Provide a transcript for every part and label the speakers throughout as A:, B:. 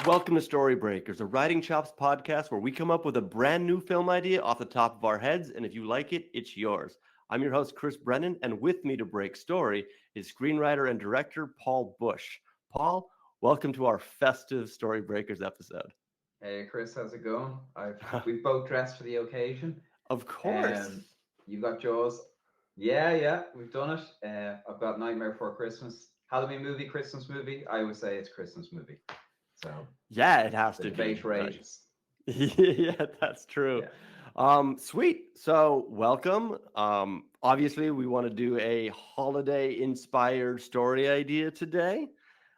A: Welcome to Storybreakers, a writing chops podcast where we come up with a brand new film idea off the top of our heads, and if you like it, it's yours. I'm your host, Chris Brennan, and with me to break story is screenwriter and director Paul Bushe. Paul, welcome to our festive Storybreakers episode.
B: Hey Chris, how's it going? We've both dressed for the occasion.
A: Of course.
B: Um, you got Jaws. Yeah, we've done it. I've got Nightmare Before Christmas, Halloween movie, Christmas movie. I would say it's Christmas movie. So
A: Yeah, it has
B: the
A: to be.
B: debate rages.
A: Yeah, that's true.
B: Yeah.
A: Sweet. So, welcome. Obviously, we want to do a holiday-inspired story idea today.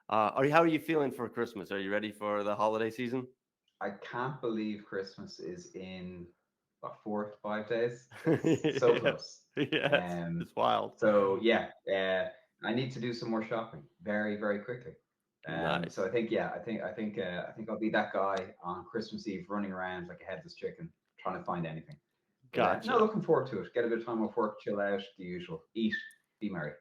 A: How are you feeling for Christmas? Are you ready for the holiday season?
B: I can't believe Christmas is in what, 4 5 days. It's so
A: Yeah,
B: close.
A: yeah,
B: Um,
A: it's wild.
B: so yeah, I need to do some more shopping very, very quickly. So
A: Nice.
B: I think yeah, I think I'll be that guy on Christmas Eve running around like a headless chicken trying to find anything. But no,
A: Gotcha.
B: looking forward to it. Get a bit of time off work, chill out, the usual, eat, be merry.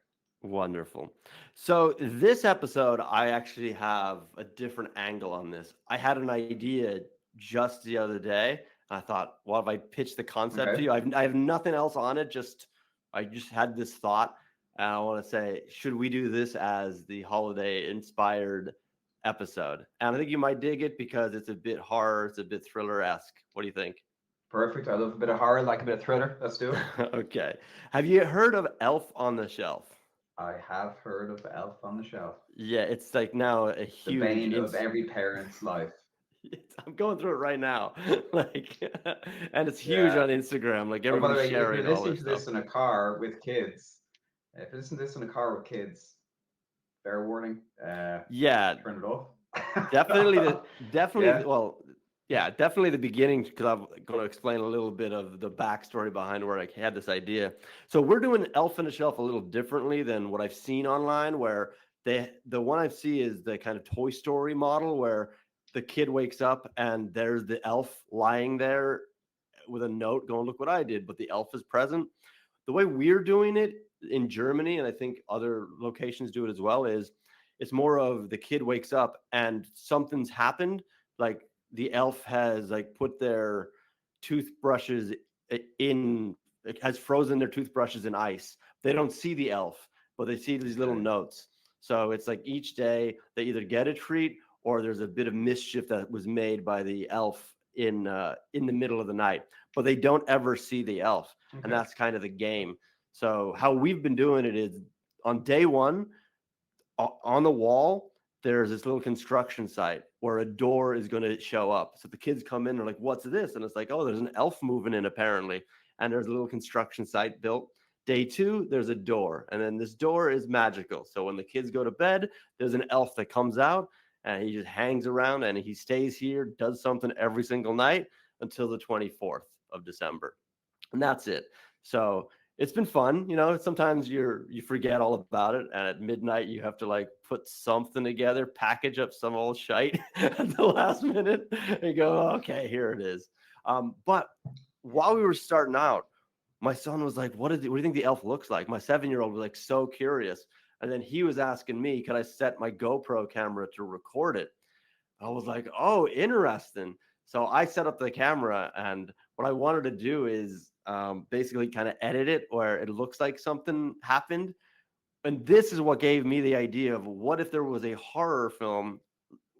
A: Wonderful. So, this episode, I actually have a different angle on this. I had an idea just the other day. And I thought, what if I pitch the concept to
B: Okay.
A: you? I have nothing else on it. I just had this thought. And I want to say, should we do this as the holiday inspired episode? And I think you might dig it because it's a bit horror, it's a bit thriller esque. What do you think?
B: Perfect. I love a bit of horror, like a bit of thriller. Let's do it.
A: Okay. Have you heard of Elf on the Shelf?
B: I have heard of Elf on the Shelf,
A: Yeah, it's like now a
B: the
A: huge
B: bane of every parent's life.
A: I'm going through it right now. Like and it's huge
B: Yeah.
A: on Instagram. Like
B: Oh, by the
A: everybody's
B: way, if you're
A: sharing all
B: listening
A: their
B: to
A: stuff.
B: this in a car with kids, if you listen to this in a car with kids, fair warning,
A: Yeah,
B: turn it off.
A: definitely
B: Yeah.
A: definitely the beginning because I'm going to explain a little bit of the backstory behind where I had this idea. So we're doing Elf on the Shelf a little differently than what I've seen online, where the one I see is the kind of Toy Story model where the kid wakes up and there's the elf lying there with a note going, look what I did, but the elf is present. The way we're doing it in Germany, and I think other locations do it as well, is it's more of the kid wakes up and something's happened. Like the elf has like put their toothbrushes in, has frozen their toothbrushes in ice. They don't see the elf, but they see these little
B: Okay.
A: notes. So it's like each day they either get a treat or there's a bit of mischief that was made by the elf in the middle of the night, but they don't ever see the elf, and
B: Okay.
A: that's kind of the game. So how we've been doing it is on day one, on the wall, there's this little construction site where a door is going to show up. So the kids come in, they're like, "What's this?" And it's like, "Oh, there's an elf moving in apparently." And there's a little construction site built. Day two, there's a door, and then this door is magical. So when the kids go to bed, there's an elf that comes out and he just hangs around and he stays here, does something every single night until the 24th of December. And that's it. So it's been fun. Sometimes you forget all about it, and at midnight you have to like put something together, package up some old shite at the last minute, and go, okay, here it is. But while we were starting out, my son was like, what do you think the elf looks like? My 7-year-old was like so curious. And then he was asking me, could I set my GoPro camera to record it? I was like, oh, interesting. So I set up the camera, and what I wanted to do is basically kind of edit it where it looks like something happened. And this is what gave me the idea of what if there was a horror film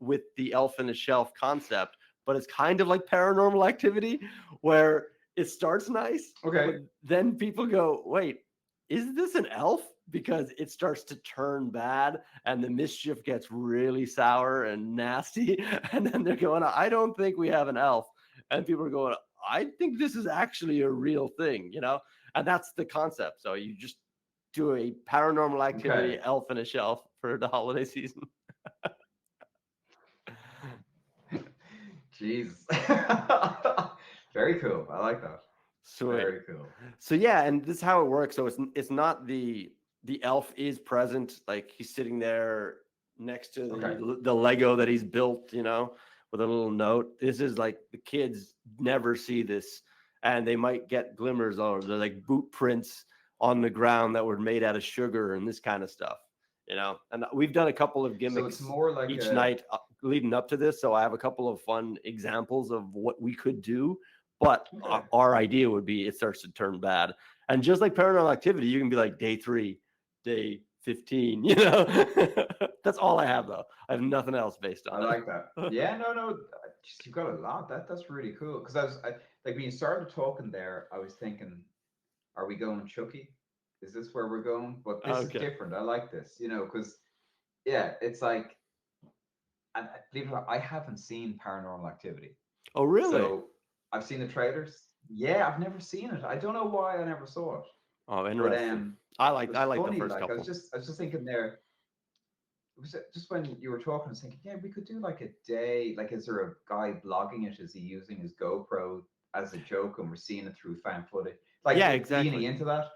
A: with the elf in the shelf concept, but it's kind of like Paranormal Activity, where it starts nice, but
B: Okay.
A: then people go, wait, is this an elf? Because it starts to turn bad and the mischief gets really sour and nasty. And then they're going, I don't think we have an elf. And people are going, I think this is actually a real thing. And that's the concept. So you just do a Paranormal Activity
B: Okay.
A: elf in a shelf for the holiday season.
B: Jesus. Very cool. I like that.
A: Sweet.
B: Very cool.
A: So yeah, and this is how it works. So it's not the elf is present, like he's sitting there next to
B: Okay.
A: the Lego that he's built, with a little note. This is like the kids never see this, and they might get glimmers or they're like boot prints on the ground that were made out of sugar and this kind of stuff. you know. And we've done a couple of
B: So it's
A: gimmicks
B: more like
A: each
B: a
A: night leading up to this, so I have a couple of fun examples of what we could do. But
B: okay.
A: our idea would be it starts to turn bad, and just like Paranormal Activity, you can be like day 3, day 15. You know, that's all I have though. I have nothing else based
B: I
A: on
B: like that.
A: it.
B: Yeah, no, no, just you've got a lot. That's really cool. Because like when you started talking there, I was thinking, are we going Chucky? Is this where we're going? But this is
A: Okay.
B: different. I like this, because yeah, it's like, and believe it or not, I haven't seen Paranormal Activity.
A: Oh, really?
B: So I've seen the trailers. Yeah, I've never seen it. I don't know why I never saw it.
A: Oh,
B: But
A: interesting.
B: it was
A: I like the
B: funny.
A: first
B: Like
A: couple.
B: I was just thinking there. It was just when you were talking, I was thinking, yeah, we could do like a day. Like, is there a guy blogging it? Is he using his GoPro as a joke, and we're seeing it through fan footage? Like
A: Yeah,
B: leaning
A: exactly.
B: into that.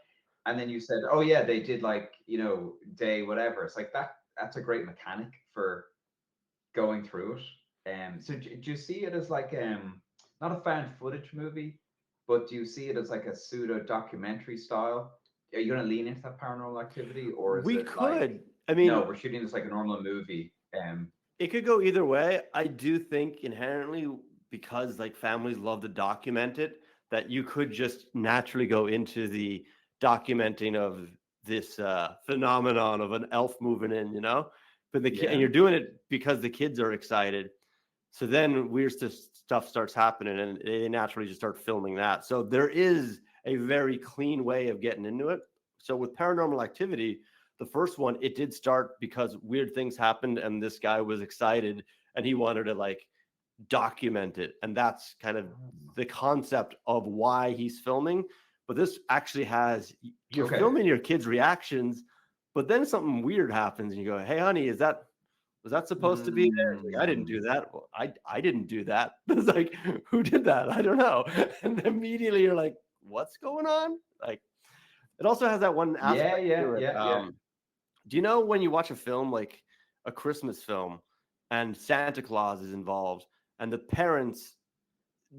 B: And then you said, oh yeah, they did like day whatever. It's like that. That's a great mechanic for going through it. So do you see it as like not a fan footage movie, but do you see it as like a pseudo documentary style? Are you going to lean into that Paranormal Activity, or is
A: We
B: it like,
A: could. I
B: no,
A: mean,
B: we're shooting this like a normal movie?
A: it could go either way. I do think inherently, because like families love to document it, that you could just naturally go into the documenting of this phenomenon of an elf moving in, you know. But and
B: Yeah.
A: you're doing it because the kids are excited. So then weird stuff starts happening, and they naturally just start filming that. So there is a very clean way of getting into it. So with Paranormal Activity, the first one, it did start because weird things happened, and this guy was excited, and he wanted to like document it, and that's kind of the concept of why he's filming. But this actually has you're
B: Okay.
A: filming your kids' reactions, but then something weird happens, and you go, "Hey, honey, is that was that supposed to be there?" It's like, I didn't
B: Mm,
A: do that. Well, I didn't do that. It's like, who did that? I don't know. And immediately you're like, what's going on? Like, it also has that one
B: yeah,
A: aspect
B: yeah,
A: to it.
B: yeah, yeah.
A: Do you know when you watch a film like a Christmas film and Santa Claus is involved and the parents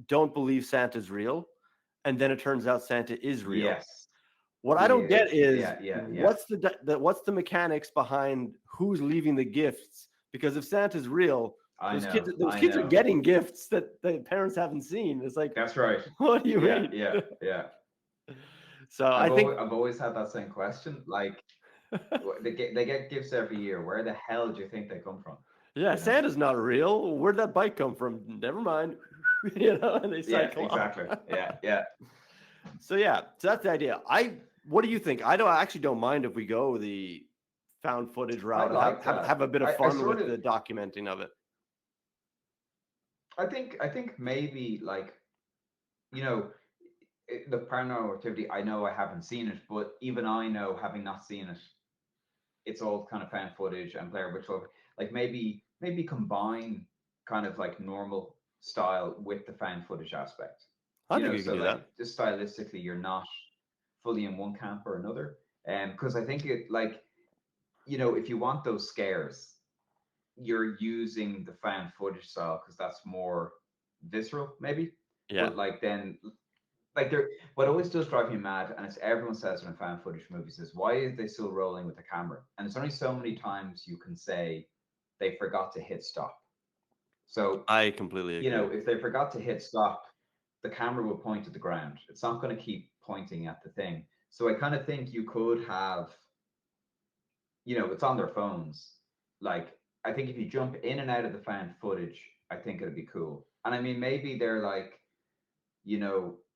A: don't believe Santa's real, and then it turns out Santa is real?
B: Yes,
A: What I
B: he
A: don't get
B: is.
A: is
B: Yeah, yeah, yeah.
A: what's the mechanics behind who's leaving the gifts? Because if Santa's real, those
B: I
A: kids are
B: know.
A: getting gifts that the parents haven't seen. It's like,
B: That's right.
A: what do you
B: Yeah,
A: mean?
B: yeah, yeah.
A: So I think
B: I've always had that same question. Like, they get gifts every year. Where the hell do you think they come from?
A: yeah,
B: You know?
A: Santa's not real. Where'd that bike come from? Never mind. You know, and they
B: Yeah,
A: cycle off.
B: exactly. Yeah, yeah.
A: So yeah, so that's the idea. What do you think? I actually don't mind if we go the found footage
B: I
A: route and
B: like that.
A: have a bit of
B: I
A: fun
B: sort
A: with
B: of
A: the documenting of it.
B: I think maybe like you know the Paranormal Activity. I know I haven't seen it, but even I know, having not seen it, it's all kind of fan footage and player virtual. Like maybe combine kind of like normal style with the fan footage aspect.
A: I think you can
B: So
A: do
B: like
A: that.
B: just stylistically, you're not fully in one camp or another. Because I think it like if you want those scares, you're using the fan footage style because that's more visceral, maybe.
A: Yeah.
B: But like then like there what always does drive me mad, and it's everyone says it in fan footage movies, is why is they still rolling with the camera? And there's only so many times you can say they forgot to hit stop. So
A: I completely agree.
B: if they forgot to hit stop, the camera will point to the ground. It's not going to keep pointing at the thing. So I kind of think you could have, it's on their phones. Like, I think if you jump in and out of the fan footage, I think it'd be cool. And I mean, maybe they're like,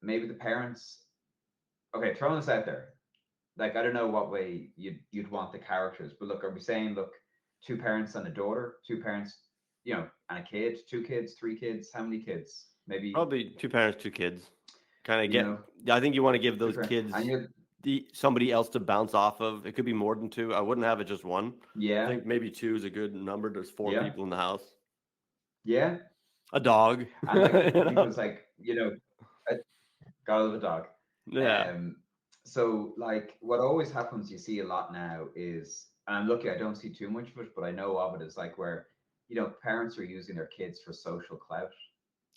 B: maybe the parents, okay, throwing this out there. Like, I don't know what way you'd want the characters, but look, are we saying, look, two parents and a daughter, two parents, and a kid, two kids, three kids, how many kids? Maybe,
A: Probably two parents, two kids. Kind of
B: you know,
A: I think you want to give
B: two
A: those
B: parents, and
A: kids
B: you,
A: somebody else to bounce off of. It could be more than two. I wouldn't have it just one. I
B: yeah,
A: think maybe two is a good number. There's four
B: yeah,
A: people in the house.
B: yeah,
A: A dog.
B: and like
A: You know?
B: because like I gotta love a dog.
A: Yeah.
B: Um, so like what always happens, you see a lot now is, and I'm lucky I don't see too much of it, but I know of it, is like where parents are using their kids for social clout.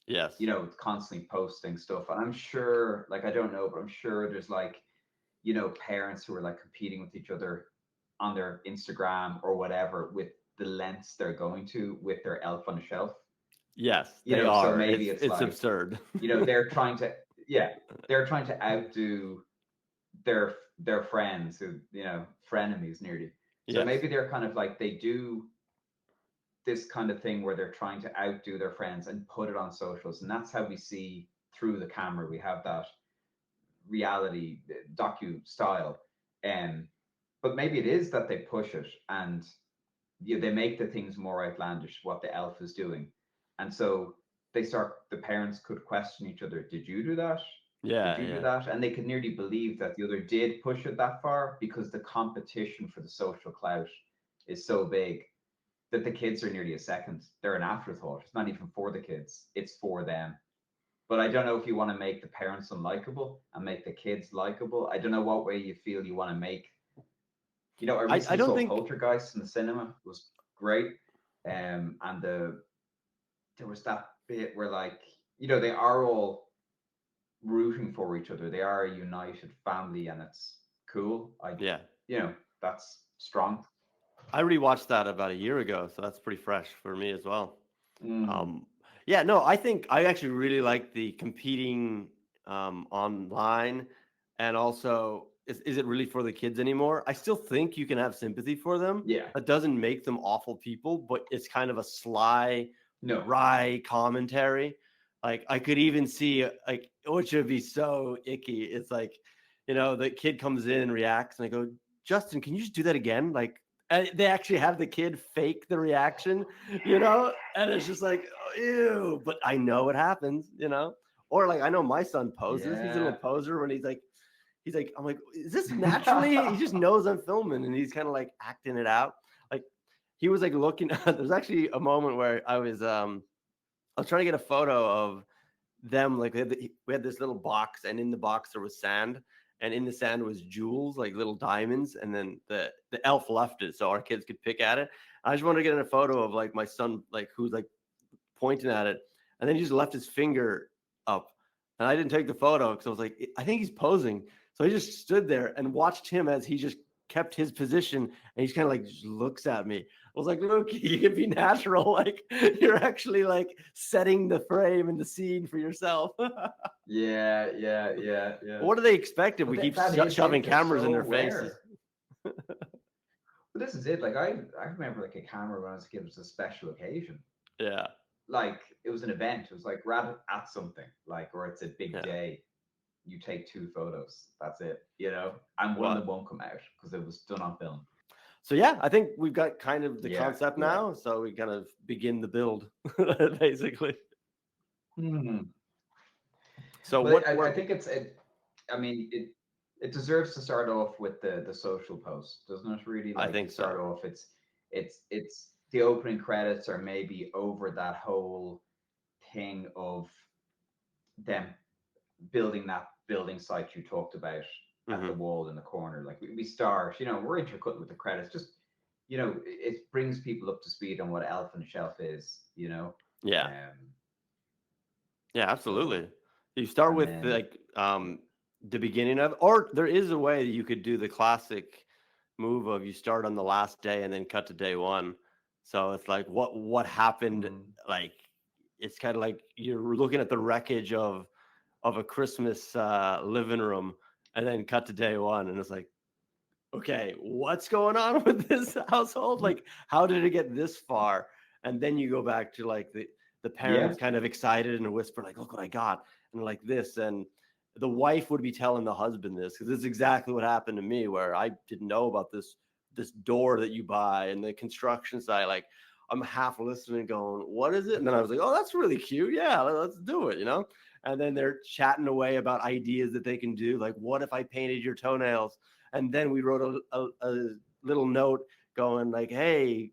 A: Yes.
B: Constantly posting stuff, and I'm sure, like I don't know, but I'm sure there's like parents who are like competing with each other on their Instagram or whatever with the lengths they're going to with their elf on the shelf.
A: Yes,
B: You
A: they
B: know, so
A: are.
B: maybe it's
A: It's
B: like,
A: absurd.
B: you know, they're trying to, yeah, they're trying to outdo their friends who, you know, frenemies nearly. So
A: Yes.
B: maybe they're kind of like, they do this kind of thing where they're trying to outdo their friends and put it on socials, and that's how we see through the camera. We have that reality docu style, um, but maybe it is that they push it and, you know, they make the things more outlandish, what the elf is doing, and so the parents could question each other. Did you do that? Did
A: Yeah,
B: you do
A: yeah.
B: that? And they could nearly believe that the other did push it that far because the competition for the social clout is so big that the kids are nearly a second. They're an afterthought. It's not even for the kids, it's for them. But I don't know if you want to make the parents unlikable and make the kids likable. I don't know what way you feel you want to make. You know, I
A: I
B: recently
A: don't
B: saw
A: think
B: Poltergeist in the cinema. It was great. And there was that bit where, like, you know, they are all rooting for each other. They are a united family, and it's cool.
A: yeah.
B: You know, that's strong.
A: I rewatched that about a year ago, so that's pretty fresh for me as well.
B: Mm,
A: Um, yeah, no, I think I actually really like the competing online, and also is it really for the kids anymore? I still think you can have sympathy for them.
B: yeah.
A: That doesn't make them awful people, but it's kind of a sly,
B: No.
A: wry commentary. Like I could even see like which would be so icky. It's like, the kid comes in and reacts, and I go, Justin, can you just do that again? Like they actually have the kid fake the reaction, and it's just like, oh, ew. But I know it happens. Or like I know my son poses. He's a little
B: Yeah.
A: poser when he's like, I'm like, is this naturally? He just knows I'm filming, and he's kind of like acting it out. Like he was like looking. There's actually a moment where I was trying to get a photo of them. Like we had this little box, and in the box there was sand, and in the sand was jewels, like little diamonds, and then the elf left it so our kids could pick at it. I just wanted to get in a photo of like my son, like who's like pointing at it, and then he just left his finger up, and I didn't take the photo because I was like, I think he's posing. So I just stood there and watched him as he just kept his position, and he's kind of like just looks at me. I was like, look, you can be natural. Like you're actually like setting the frame and the scene for yourself.
B: Yeah, yeah, yeah, yeah.
A: What do they expect if
B: But
A: we keep
B: that is
A: shoving
B: it. They're
A: cameras in
B: so
A: their faces?
B: aware. But this is it. Like I remember like a camera when I was a kid, it was a special occasion.
A: Yeah,
B: Like it was an event. It was like rather at something, like, or it's a big
A: yeah.
B: day. You take 2 photos. That's it. You know, and one of them
A: But
B: won't come out because it was done on film.
A: so yeah, I think we've got kind of the
B: Yeah,
A: concept
B: yeah.
A: now. So we kind of begin the build, basically.
B: Hmm.
A: So
B: But
A: what?
B: I
A: What?
B: think I mean, it deserves to start off with the social post, doesn't it? Really,
A: I
B: like to
A: think
B: start
A: so.
B: off, it's the opening credits are maybe over that whole thing of them building that building site you talked about at the
A: Hmm.
B: wall in the corner. Like we start, you know, we're intercutting with the credits. Just, you know, it brings people up to speed on what Elf on the Shelf is. You know,
A: Yeah,
B: um.
A: yeah,
B: So
A: absolutely. You start
B: and
A: with
B: then
A: like the beginning of, or there is a way that you could do the classic move of you start on the last day and then cut to day one. So it's like what happened.
B: mm,
A: Like it's kind of like you're looking at the wreckage of a Christmas living room, and then cut to day one, and it's like, okay, what's going on with this household? Like, how did it get this far? And then you go back to like the
B: yeah.
A: parents kind of excited and a whisper, like, look what I got, and like this, and the wife would be telling the husband this because this is exactly what happened to me, where I didn't know about this door that you buy and the construction site. Like, I'm half listening, going, what is it? And then I was like, oh, that's really cute. Yeah, let's do it. And then they're chatting away about ideas that they can do. Like, what if I painted your toenails? And then we wrote a little note going like, hey,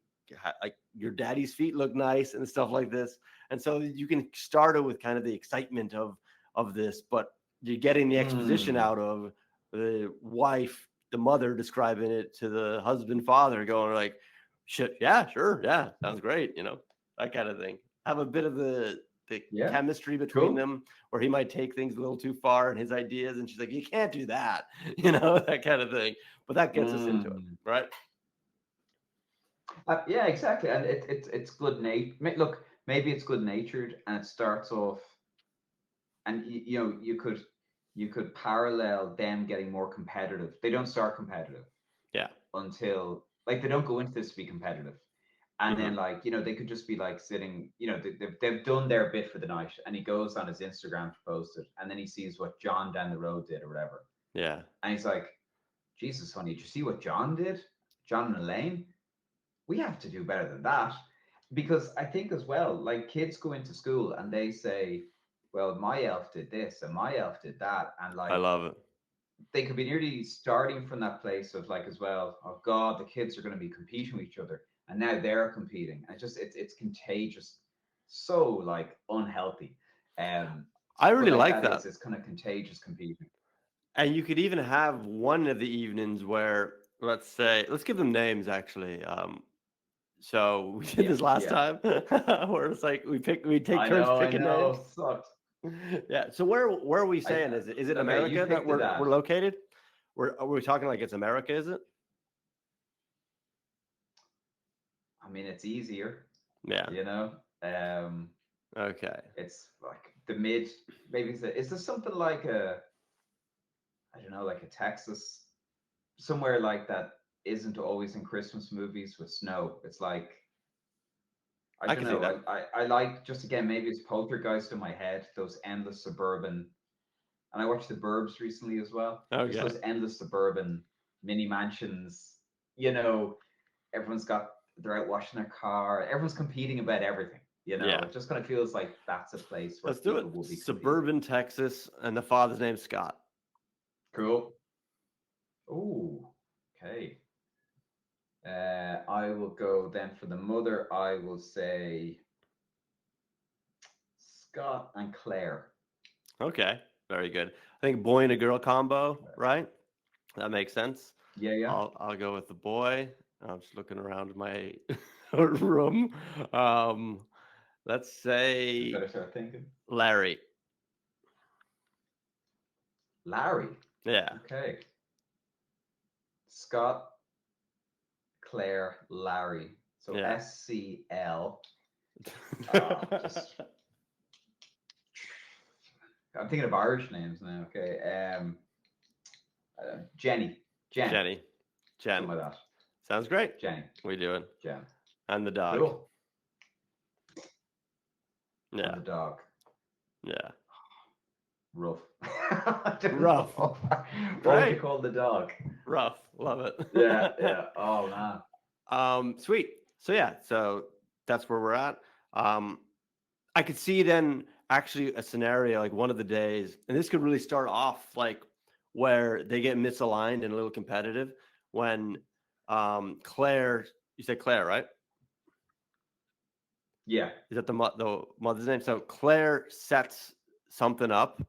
A: like your daddy's feet look nice and stuff like this. And so you can start it with kind of the excitement of this, but you're getting the exposition
B: Mm,
A: out of the wife, the mother describing it to the husband, father, going like, shit, yeah, sure, yeah, sounds great, that kind of thing. Have a bit of the
B: yeah.
A: chemistry between
B: Cool.
A: them, where he might take things a little too far and his ideas, and she's like, you can't do that, that kind of thing. But that gets us into it,
B: Mm.
A: right?
B: Yeah, exactly, and it's good Look, maybe it's good natured, and it starts off, and you could parallel them getting more competitive. They don't start competitive
A: Yeah.
B: until, like, they don't go into this to be competitive, and
A: Hmm.
B: then, like, they could just be like sitting, they've done their bit for the night, and he goes on his Instagram to post it, and then he sees what John down the road did or whatever,
A: Yeah.
B: and he's like, Jesus, honey, did you see what John did? John and Elaine, we have to do better than that. Because I think as well, like, kids go into school and they say, well, my elf did this and my elf did that. And,
A: I
B: like,
A: love it.
B: they could be nearly starting from that place of, like, as well, oh God, the kids are going to be competing with each other. And now they're competing. And it's contagious. So, like, unhealthy. Um,
A: I
B: but,
A: really
B: like,
A: like
B: that
A: that.
B: is, it's kind of contagious competing.
A: And you could even have one of the evenings where, let's give them names actually. So we did
B: Yeah,
A: this last
B: yeah.
A: time where it's like we take turns
B: I
A: picking names.
B: know. Sucked.
A: Yeah. So where are we
B: I
A: saying? Is it
B: okay. You
A: America that
B: picked the
A: we're
B: dad.
A: located? Are we talking like it's America? Is it?
B: I mean, it's easier,
A: Yeah.
B: you know. Um,
A: Okay.
B: it's like the mid. Maybe is there something like a, I don't know, like a Texas, somewhere like that isn't always in Christmas movies with snow. It's like, I
A: I
B: don't
A: can see
B: know.
A: that.
B: I like, just again, maybe it's Poltergeist in my head. Those endless suburban, and I watched The Burbs recently as well. Just
A: Okay.
B: those endless suburban mini mansions. You know, everyone's got, they're out washing their car. Everyone's competing about everything.
A: Yeah.
B: It just kind of feels like that's a place where
A: Let's do it.
B: people will be competing.
A: Suburban Texas, and the father's name's Scott.
B: Cool. Ooh, okay. I will go then for the mother. I will say Scott and Claire.
A: Okay. Very good. I think boy and a girl combo, right? That makes sense.
B: Yeah, yeah.
A: I'll go with the boy. I'm just looking around my room. Um, let's
B: I
A: say
B: better start thinking.
A: Larry.
B: Larry.
A: Yeah.
B: Okay. Scott, Claire, Larry. So
A: Yeah.
B: SCL. Just I'm thinking of Irish names now. Okay. Jenny, Jen,
A: Jenny. Jen.
B: something like that.
A: Sounds great.
B: Jenny,
A: We do it.
B: Jen.
A: And the dog.
B: Cool. And
A: Yeah.
B: the dog.
A: Yeah.
B: Rough. I don't
A: Rough.
B: know. What would you
A: Right.
B: call the dog?
A: Rough. Love
B: Yeah,
A: it.
B: yeah. Oh man.
A: Sweet. So yeah, so that's where we're at. Um, I could see then actually a scenario like one of the days, and this could really start off like where they get misaligned and a little competitive when Claire, you said Claire, right?
B: Yeah.
A: Is that the mother's name? So Claire sets something up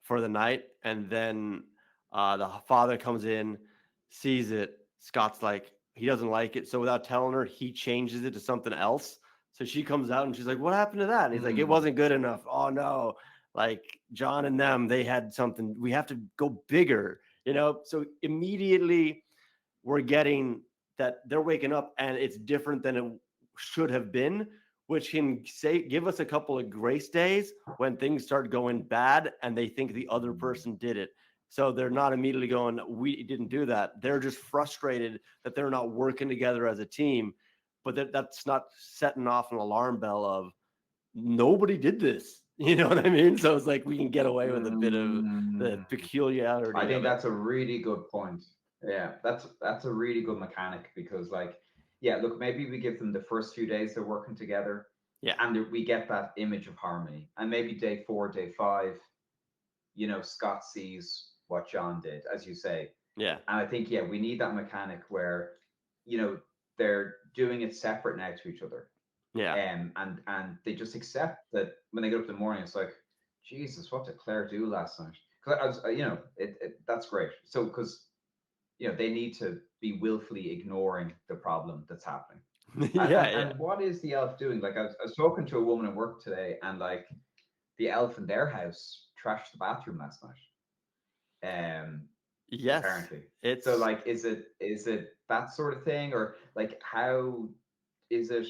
A: for the night, and then the father comes in, sees it. Scott's like, he doesn't like it, so without telling her, he changes it to something else. So she comes out and she's like, "What happened to that?" And he's like, "It
B: Mm.
A: wasn't good enough." Oh no! Like John and them, they had something. We have to go bigger, you know. So immediately we're getting that they're waking up and it's different than it should have been, which can give us a couple of grace days when things start going bad and they think the other person did it. So they're not immediately going, we didn't do that. They're just frustrated that they're not working together as a team. But that's not setting off an alarm bell of nobody did this. You know what I mean? So it's like we can get away with a bit of the
B: Mm. I
A: peculiarity
B: think
A: of it.
B: that's a really good point. Yeah, that's a really good mechanic because, like, yeah, look, maybe we give them the first few days they're working together,
A: Yeah.
B: and we get that image of harmony, and maybe day 4, day 5, Scott sees what John did, as you say,
A: Yeah.
B: and I think, yeah, we need that mechanic where, you know, they're doing it separate now to each other,
A: Yeah.
B: and they just accept that when they get up in the morning, it's like, Jesus, what did Claire do last night? Because I was, that's great. So because they need to be willfully ignoring the problem that's happening. And,
A: Yeah.
B: and
A: Yeah.
B: and what is the elf doing? Like I was talking to a woman at work today, and like the elf in their house trashed the bathroom last night.
A: Yes,
B: apparently. So
A: it's
B: like, is it that sort of thing, or like how is it?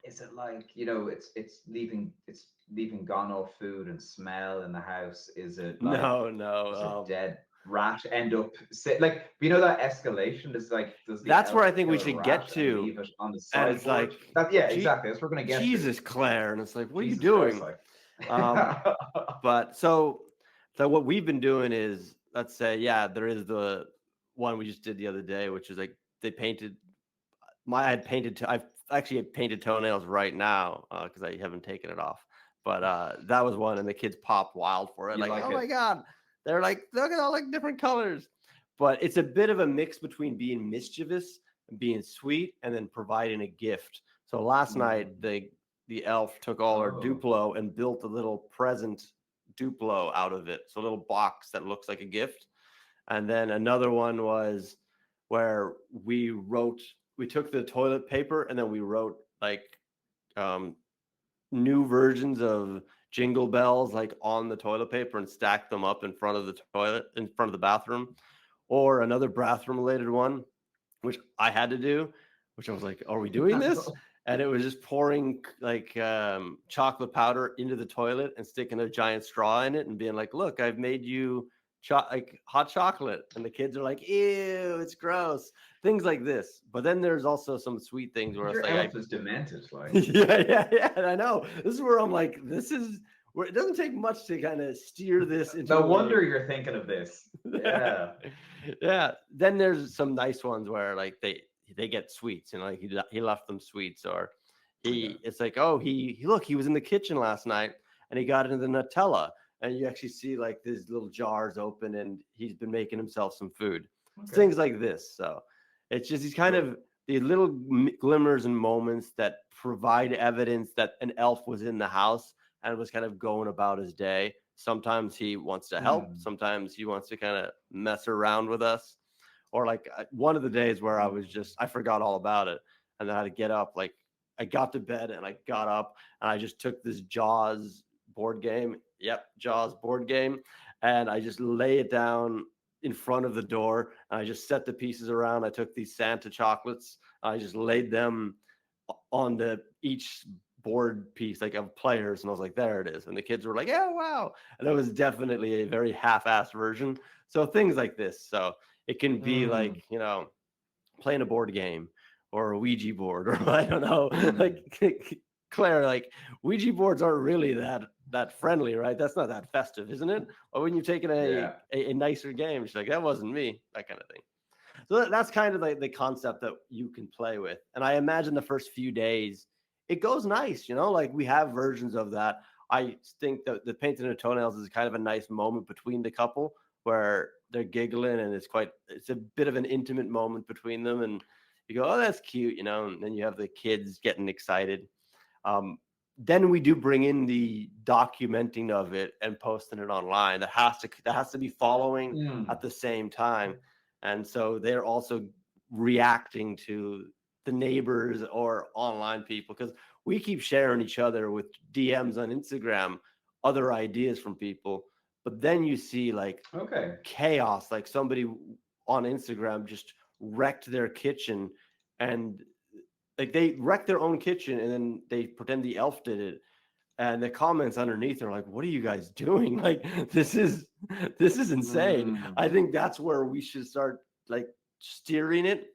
B: Is it like, it's leaving gone off food and smell in the house? Is it like,
A: no,
B: is a
A: no.
B: dead rat end up like, that escalation is like, does the
A: That's where
B: elf
A: I think we
B: kill a
A: should get
B: rat and
A: to.
B: leave it on the
A: And it's
B: sideboard?
A: like,
B: That, yeah,
A: gee,
B: exactly. That's what we're gonna get to.
A: Jesus, Claire. And it's like, what are you
B: Jesus Christ,
A: doing?
B: like.
A: Um, but so what we've been doing is, let's say, yeah, there is the one we just did the other day, which is like they painted I had painted, I've actually had painted toenails right now because I haven't taken it off. But that was one, and the kids popped wild for it.
B: You
A: Like,
B: like
A: oh my
B: it?
A: God. They're like, look at all like different colors. But it's a bit of a mix between being mischievous and being sweet and then providing a gift. So last night,
B: Mm.
A: the elf took all our
B: Oh,
A: Duplo and built a little present Duplo out of it. So a little box that looks like a gift. And then another one was where we took the toilet paper and then we wrote like um, new versions of Jingle Bells like on the toilet paper and stacked them up in front of the toilet, in front of the bathroom. Or another bathroom related one, which I had to do, which I was like, are we doing this? And it was just pouring like chocolate powder into the toilet and sticking a giant straw in it and being like, look, I've made you like hot chocolate. And the kids are like, ew, it's gross. Things like this. But then there's also some sweet things where it's
B: your
A: like,
B: elf is demented, like.
A: yeah. I know. This is where I'm like, this is where it doesn't take much to kind of steer this into
B: No
A: a way.
B: wonder you're thinking of this. Yeah.
A: Yeah. Then there's some nice ones where like they get sweets, and like he left them sweets, or
B: Okay.
A: it's like, oh, he look, he was in the kitchen last night and he got into the Nutella, and you actually see like these little jars open and he's been making himself some food.
B: Okay.
A: Things like this. So it's just these kind
B: Cool.
A: of these little glimmers and moments that provide evidence that an elf was in the house and was kind of going about his day. Sometimes he wants to help,
B: Mm.
A: sometimes he wants to kind of mess around with us. Or like one of the days where
B: Mm.
A: I forgot all about it, and then I had to get up. Like I got to bed and I got up and I just took this Jaws board game. Yep, Jaws board game. And I just lay it down in front of the door and I just set the pieces around. I took these Santa chocolates. I just laid them on each board piece like of players, and I was like, there it is. And the kids were like, yeah, wow. And it was definitely a very half-assed version. So things like this. So it can be
B: Mm.
A: like, playing a board game or a Ouija board, or I don't know,
B: Mm.
A: like Claire, like Ouija boards aren't really that friendly, right? That's not that festive, isn't it? Or when you're taking
B: Yeah.
A: a nicer game, she's like, that wasn't me, that kind of thing. So that's kind of like the concept that you can play with. And I imagine the first few days, it goes nice, like we have versions of that. I think that the painting of toenails is kind of a nice moment between the couple where they're giggling and it's a bit of an intimate moment between them. And you go, oh, that's cute, and then you have the kids getting excited. Um, then we do bring in the documenting of it and posting it online. That has to be following
B: Mm.
A: at the same time, and so they're also reacting to the neighbors or online people because we keep sharing each other with DMs on Instagram, other ideas from people. But then you see like
B: Okay.
A: chaos, like somebody on Instagram just wrecked their kitchen, and like they wrecked their own kitchen and then they pretend the elf did it, and the comments underneath are like, what are you guys doing? Like this is insane.
B: Mm.
A: I think that's where we should start like steering it.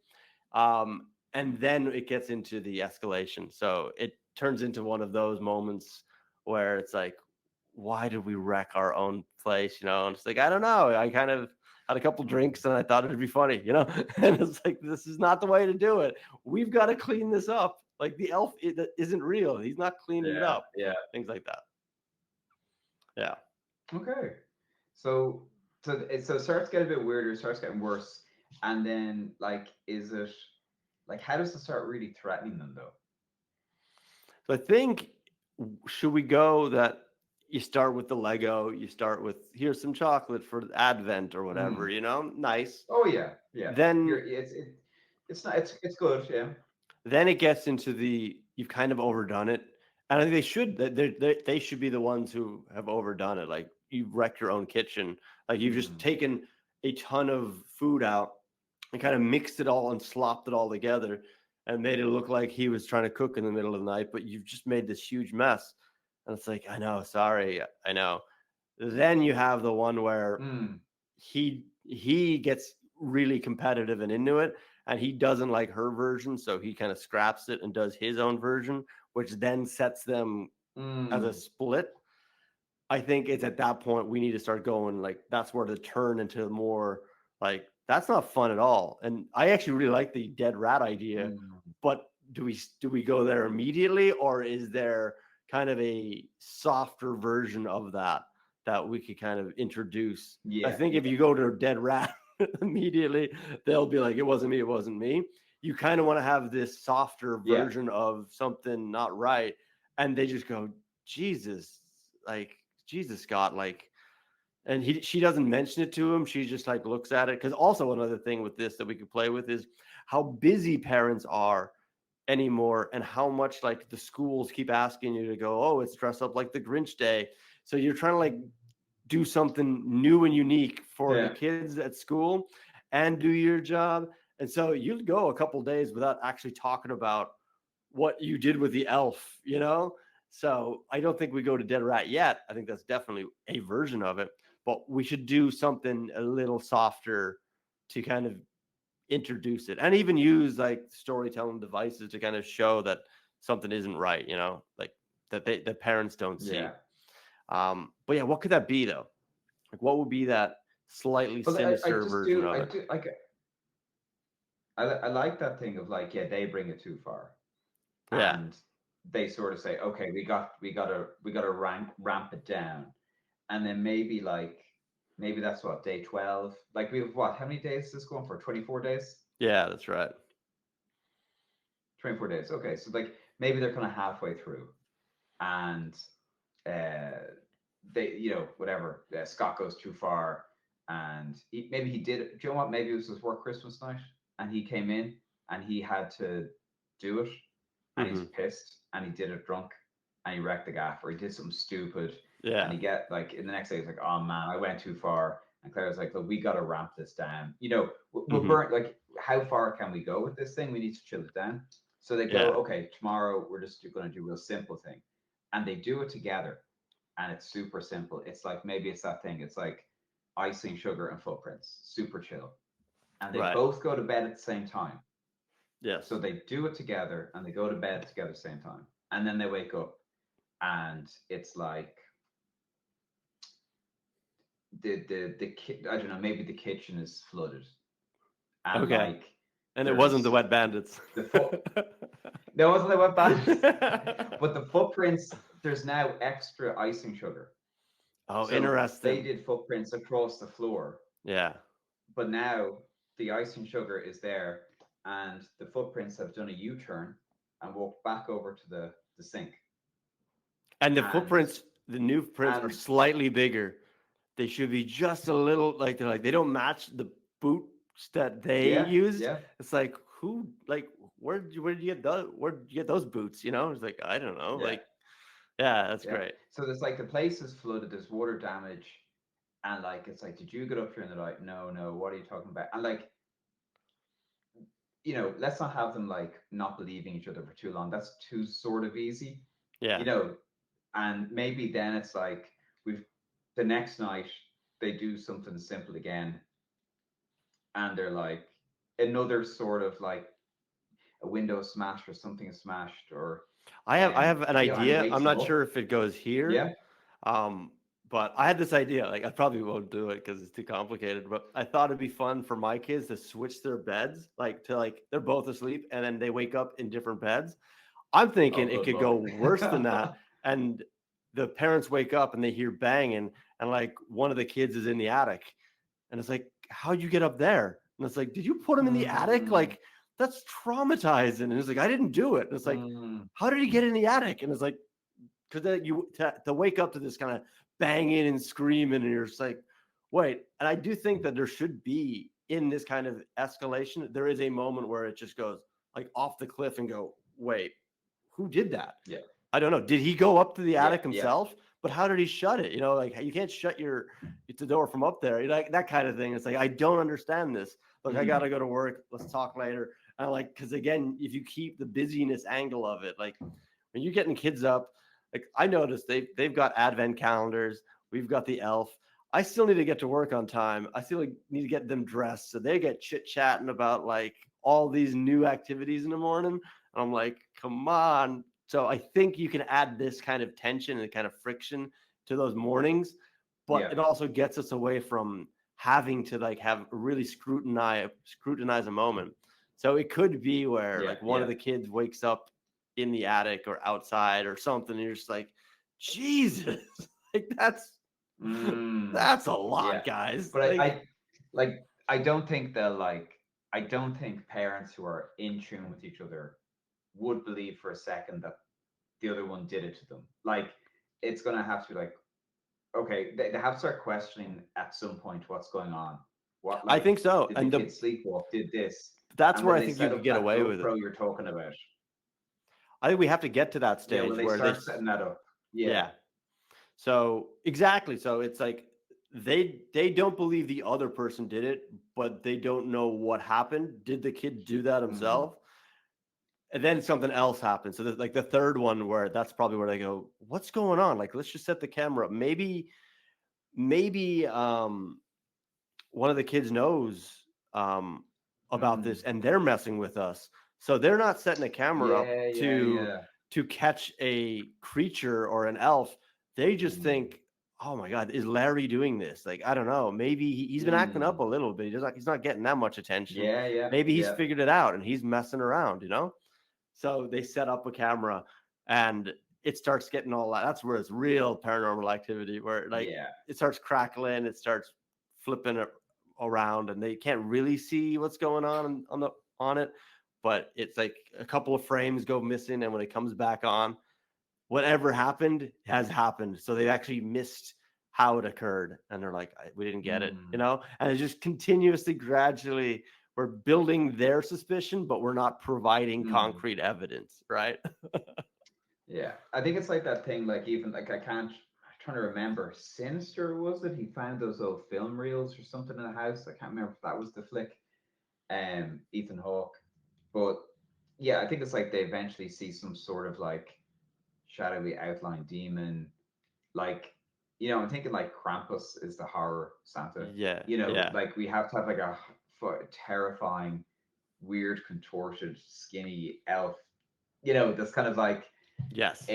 A: And then it gets into the escalation, so it turns into one of those moments where it's like, why did we wreck our own place? And it's like, I don't know, I kind of had a couple drinks and I thought it'd be funny. And it's like, this is not the way to do it. We've got to clean this up. Like the elf isn't real, he's not cleaning it
B: Yeah.
A: up.
B: Yeah.
A: Things like that. Yeah.
B: Okay. So so it starts getting a bit weirder, it starts getting worse, and then like, is it like, how does it start really threatening them though?
A: So I think, should we go that you start with the Lego, you start with, here's some chocolate for Advent or whatever,
B: Mm.
A: nice.
B: Oh yeah, yeah.
A: Then
B: It's not, it's good, yeah.
A: then it gets into you've kind of overdone it. And I think they should be the ones who have overdone it. Like you've wrecked your own kitchen. Like you've just
B: Mm.
A: taken a ton of food out and kind of mixed it all and slopped it all together and made it look like he was trying to cook in the middle of the night, but you've just made this huge mess. And it's like, I know, sorry, I know. Then you have the one where
B: Mm.
A: he gets really competitive and into it, and he doesn't like her version, so he kind of scraps it and does his own version, which then sets them as a
B: Mm.
A: split. I think it's at that point we need to start going like that's where to turn into more like that's not fun at all. And I actually really like the dead rat idea,
B: Mm.
A: but do we go there immediately, or is there kind of a softer version of that we could kind of introduce? I
B: Yeah.
A: think if
B: Yeah.
A: you go to dead rat immediately, they'll be like, it wasn't me, it wasn't me. You kind of want to have this softer
B: Yeah.
A: version of something not right, and they just go, Jesus, like Jesus, Scott, like, and she doesn't mention it to him. She just like looks at it. Because also another thing with this that we could play with is how busy parents are anymore, and how much like the schools keep asking you to go, oh, it's dress up like the Grinch day. So you're trying to like do something new and unique for the
B: Yeah.
A: kids at school and do your job. And so you'd go a couple days without actually talking about what you did with the elf, you know? So I don't think we go to dead rat yet. I think that's definitely a version of it, but we should do something a little softer to kind of introduce it, and even use like storytelling devices to kind of show that something isn't right, you know, like that the parents don't see.
B: Yeah.
A: But yeah, what could that be though? Like what would be that slightly
B: But I
A: sinister
B: just
A: version
B: do,
A: of
B: I
A: it?
B: do, like, I like that thing of like, yeah, they bring it too far,
A: Yeah.
B: and they sort of say, okay, we gotta ramp it down, and then maybe like, maybe that's what, day 12. Like, we have what? How many days is this going for? 24 days.
A: Yeah, that's right.
B: 24 days. Okay, so like maybe they're kind of halfway through, and uh, they, whatever. Scott goes too far, and maybe he did. Do you know what? Maybe it was his work Christmas night, and he came in and he had to do it, and he's
A: Hmm.
B: pissed, and he did it drunk, and he wrecked the gaff, or he did something stupid, and
A: Yeah.
B: he get like in the next day he's like, oh man, I went too far. And Claire's like, look, we got to ramp this down. We're
A: Hmm.
B: burnt. Like, how far can we go with this thing? We need to chill it down. So they go,
A: Yeah.
B: okay, tomorrow we're just going to do a real simple thing, and they do it together, and it's super simple. It's like, maybe it's that thing. It's like icing, sugar, and footprints. Super chill, and they
A: Right.
B: both go to bed at the same time.
A: Yes.
B: So they do it together, and they go to bed together at the same time, and then they wake up, and it's like I don't know. Maybe the kitchen is flooded, and
A: Okay.
B: like
A: And it wasn't the
B: there's
A: wet bandits.
B: the foot. There wasn't the wet bandits, but the footprints. There's now extra icing sugar.
A: Oh,
B: So they
A: interesting.
B: did footprints across the floor,
A: Yeah.
B: but now the icing sugar is there, and the footprints have done a U-turn and walked back over to the sink.
A: And the
B: And
A: footprints, the new prints are
B: and
A: slightly bigger. They should be just a little like they don't match the boots that they
B: yeah,
A: used.
B: yeah,
A: It's like who like where did you get those boots? You know, it's like I don't know.
B: yeah,
A: Like yeah, that's
B: yeah.
A: great.
B: So there's like the place is flooded, there's water damage, and like it's like, did you get up here? And they're like, no, no, what are you talking about? And like, let's not have them like not believing each other for too long. That's too sort of easy,
A: Yeah.
B: you know. And maybe then it's like, we've the next night they do something simple again, and they're like, another sort of like a window smashed or something is smashed, or
A: I have an
B: and it
A: idea.
B: wakes
A: I'm
B: them
A: not
B: up.
A: sure if it goes here.
B: Yeah.
A: Um, but I had this idea. Like I probably won't do it because it's too complicated. But I thought it'd be fun for my kids to switch their beds, like to like they're both asleep and then they wake up in different beds. I'm
B: Oh,
A: thinking it
B: good
A: could go
B: luck.
A: worse than that. And the parents wake up and they hear banging, and like one of the kids is in the attic. And it's like, how'd you get up there? And it's like, did you put him in the attic?
B: Mm,
A: Like, that's traumatizing. And it's like, I didn't do it. And it's like,
B: mm,
A: how did he get in the attic? And it's like, because to wake up to this kind of banging and screaming, and you're just like, wait. And I do think that there should be in this kind of escalation, there is a moment where it just goes like off the cliff and go, wait, who did that?
B: yeah,
A: I don't know. Did he go up to the
B: yeah,
A: attic
B: yeah.
A: himself? but how did he shut it? You know, like you can't shut the door from up there, you know, like that kind of thing. It's like, I don't understand this. Look, I
B: Mm.
A: gotta go to work. Let's talk later. I like, because again, if you keep the busyness angle of it, like when you're getting kids up, like I noticed they've got advent calendars. We've got the elf. I still need to get to work on time. I still need to get them dressed, so they get chit chatting about like all these new activities in the morning. And I'm like, come on. So I think you can add this kind of tension and kind of friction to those mornings, but
B: Yeah.
A: it also gets us away from having to like have really scrutinize a moment. So it could be where
B: Yeah.
A: like one of
B: Yeah.
A: the kids wakes up in the attic or outside or something, and you're just like, Jesus, like
B: Mm.
A: that's a
B: Yeah.
A: lot, guys.
B: But
A: Like,
B: like I don't think they'll like I don't think parents who are in tune with each other would believe for a second that the other one did it to them. Like it's gonna have to be like, okay, they have to start questioning at some point what's going on. What
A: I
B: like
A: think so.
B: did the
A: And
B: kid sleepwalk? Did this?
A: that's
B: And
A: where
B: when
A: I
B: they
A: think you
B: set
A: could
B: up
A: get
B: that
A: away with it.
B: GoPro you're talking about,
A: I think we have to get to that
B: yeah, when
A: stage
B: they
A: where they,
B: start setting that up, yeah.
A: yeah. So exactly. So it's like they don't believe the other person did it, but they don't know what happened. Did the kid do that
B: Mm,
A: himself? And then something else happens. So like the third one, where that's probably where they go, what's going on? Like, let's just set the camera up. Maybe one of the kids knows um, about
B: mm.
A: this, and they're messing with us. So they're not setting a camera up
B: Yeah, yeah,
A: to
B: yeah.
A: catch a creature or an elf. They just
B: Mm,
A: think, oh my God, is Larry doing this? Like, I don't know. Maybe he's been acting up
B: mm.
A: a little bit. He's not getting that much attention.
B: Yeah, yeah,
A: Maybe he's
B: yeah.
A: figured it out and he's messing around, you know? So they set up a camera, and it starts getting all that. That's where it's real paranormal activity, where like
B: Yeah.
A: it starts crackling, it starts flipping it around, and they can't really see what's going on it. But it's like a couple of frames go missing, and when it comes back on, whatever happened has happened. So they actually missed how it occurred, and they're like, we didn't get it, you
B: Mm,
A: know. And it's just continuously, gradually, we're building their suspicion, but we're not providing
B: mm.
A: concrete evidence, right?
B: Yeah. I think it's like that thing, like even like I'm trying to remember. Sinister was it? He found those old film reels or something in the house. I can't remember if that was the flick. Ethan Hawke. But yeah, I think it's like they eventually see some sort of like shadowy outline demon. Like, I'm thinking like Krampus is the horror Santa.
A: Yeah, yeah,
B: Like we have to have like a terrifying, weird, contorted, skinny elf. That's kind of like
A: yes.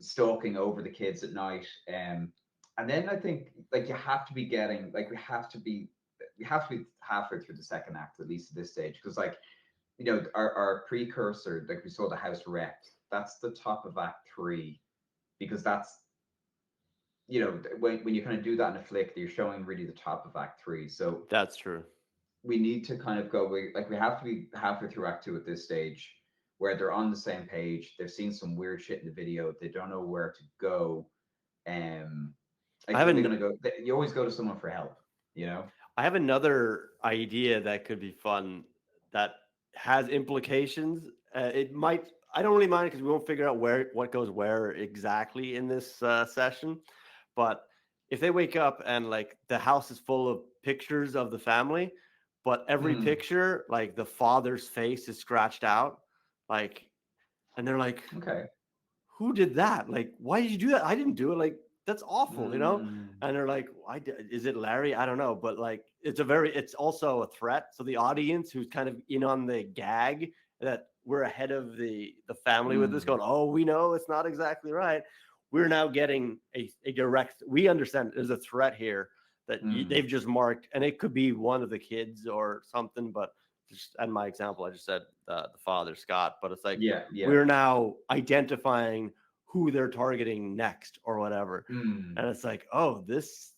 B: stalking over the kids at night. And then I think like you have to be getting like we have to be halfway through the second act at least at this stage because like our precursor, like we saw the house wrecked. That's the top of Act Three because that's when you kind of do that in a flick, you're showing really the top of Act Three. So
A: That's true.
B: we need to kind of go. We have to be halfway through Act Two at this stage, where they're on the same page. They've seen some weird shit in the video. They don't know where to go.
A: I
B: Like
A: have
B: who are they
A: an
B: going to go? You always go to someone for help. You know.
A: I have another idea that could be fun, that has implications. It might. I don't really mind because we won't figure out what goes where exactly in this session. But if they wake up and like the house is full of pictures of the family, but every
B: Hmm.
A: picture, like the father's face is scratched out, like, and they're like,
B: Okay.
A: who did that? Like, why did you do that? I didn't do it. Like, that's awful, you know?
B: Mm,
A: And they're like, is it Larry? I don't know. But like, it's also a threat. So the audience who's kind of in on the gag, that we're ahead of the family with this,
B: mm,
A: going, oh, we know it's not exactly right. We're now getting a direct, we understand there's a threat here that
B: mm.
A: they've just marked, and it could be one of the kids or something. But just, and my example, I just said the father, Scott, but it's like,
B: Yeah. Yeah.
A: we're now identifying who they're targeting next or whatever.
B: Mm.
A: And it's like, oh, this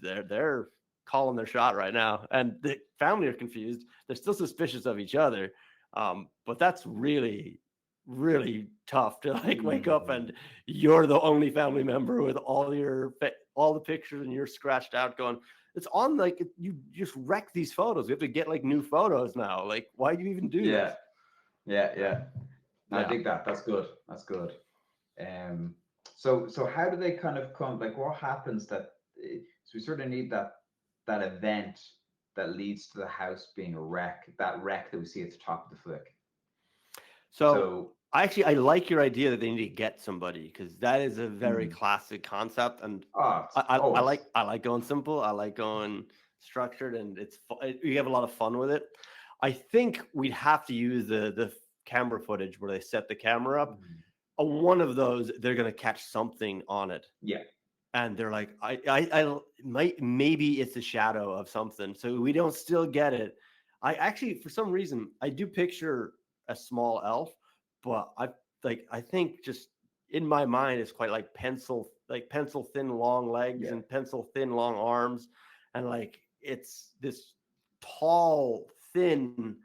A: they're calling their shot right now. And the family are confused. They're still suspicious of each other. But that's really, really tough to like wake up
B: Mm.
A: and you're the only family member with all the pictures, and you're scratched out going, it's on, like, you just wreck these photos. We have to get like new photos now. Like, why do you even do this?
B: Yeah. Yeah. Yeah. No, I
A: Yeah.
B: dig that. That's good. That's good. Um, So how do they kind of come? Like, what happens that? So we sort of need that event that leads to the house being a wreck. That wreck that we see at the top of the flick.
A: So
B: So
A: I like your idea that they need to get somebody, because that is a very
B: mm,
A: classic concept, and
B: it's always.
A: I like going simple. I like going structured, and you have a lot of fun with it. I think we'd have to use the camera footage where they set the camera up.
B: Mm,
A: On one of those, they're gonna catch something on it,
B: yeah.
A: and they're like, I might, maybe it's a shadow of something, so we don't still get it. I actually, for some reason, I do picture a small elf, but I think just in my mind it's quite like pencil thin long legs
B: Yeah.
A: and pencil thin long arms, and like it's this tall thin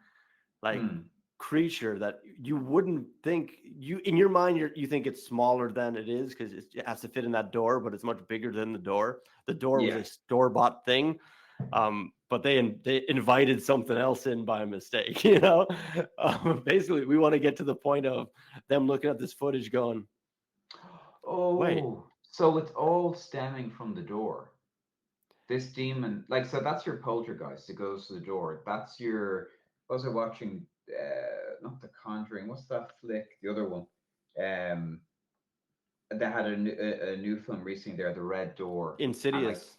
A: like
B: Mm,
A: creature that you wouldn't think, you in your mind you think it's smaller than it is because it has to fit in that door, but it's much bigger than the door. The door was
B: yeah.
A: a store-bought thing, but they invited something else in by mistake. Basically we want to get to the point of them looking at this footage going, wait,
B: Oh, so it's all stemming from the door. This demon, like, so that's your poltergeist. It goes to the door. That's your. I was watching? Not The Conjuring. What's that flick? The other one. Um, they had a new film recently there, The Red Door, and like
A: Insidious.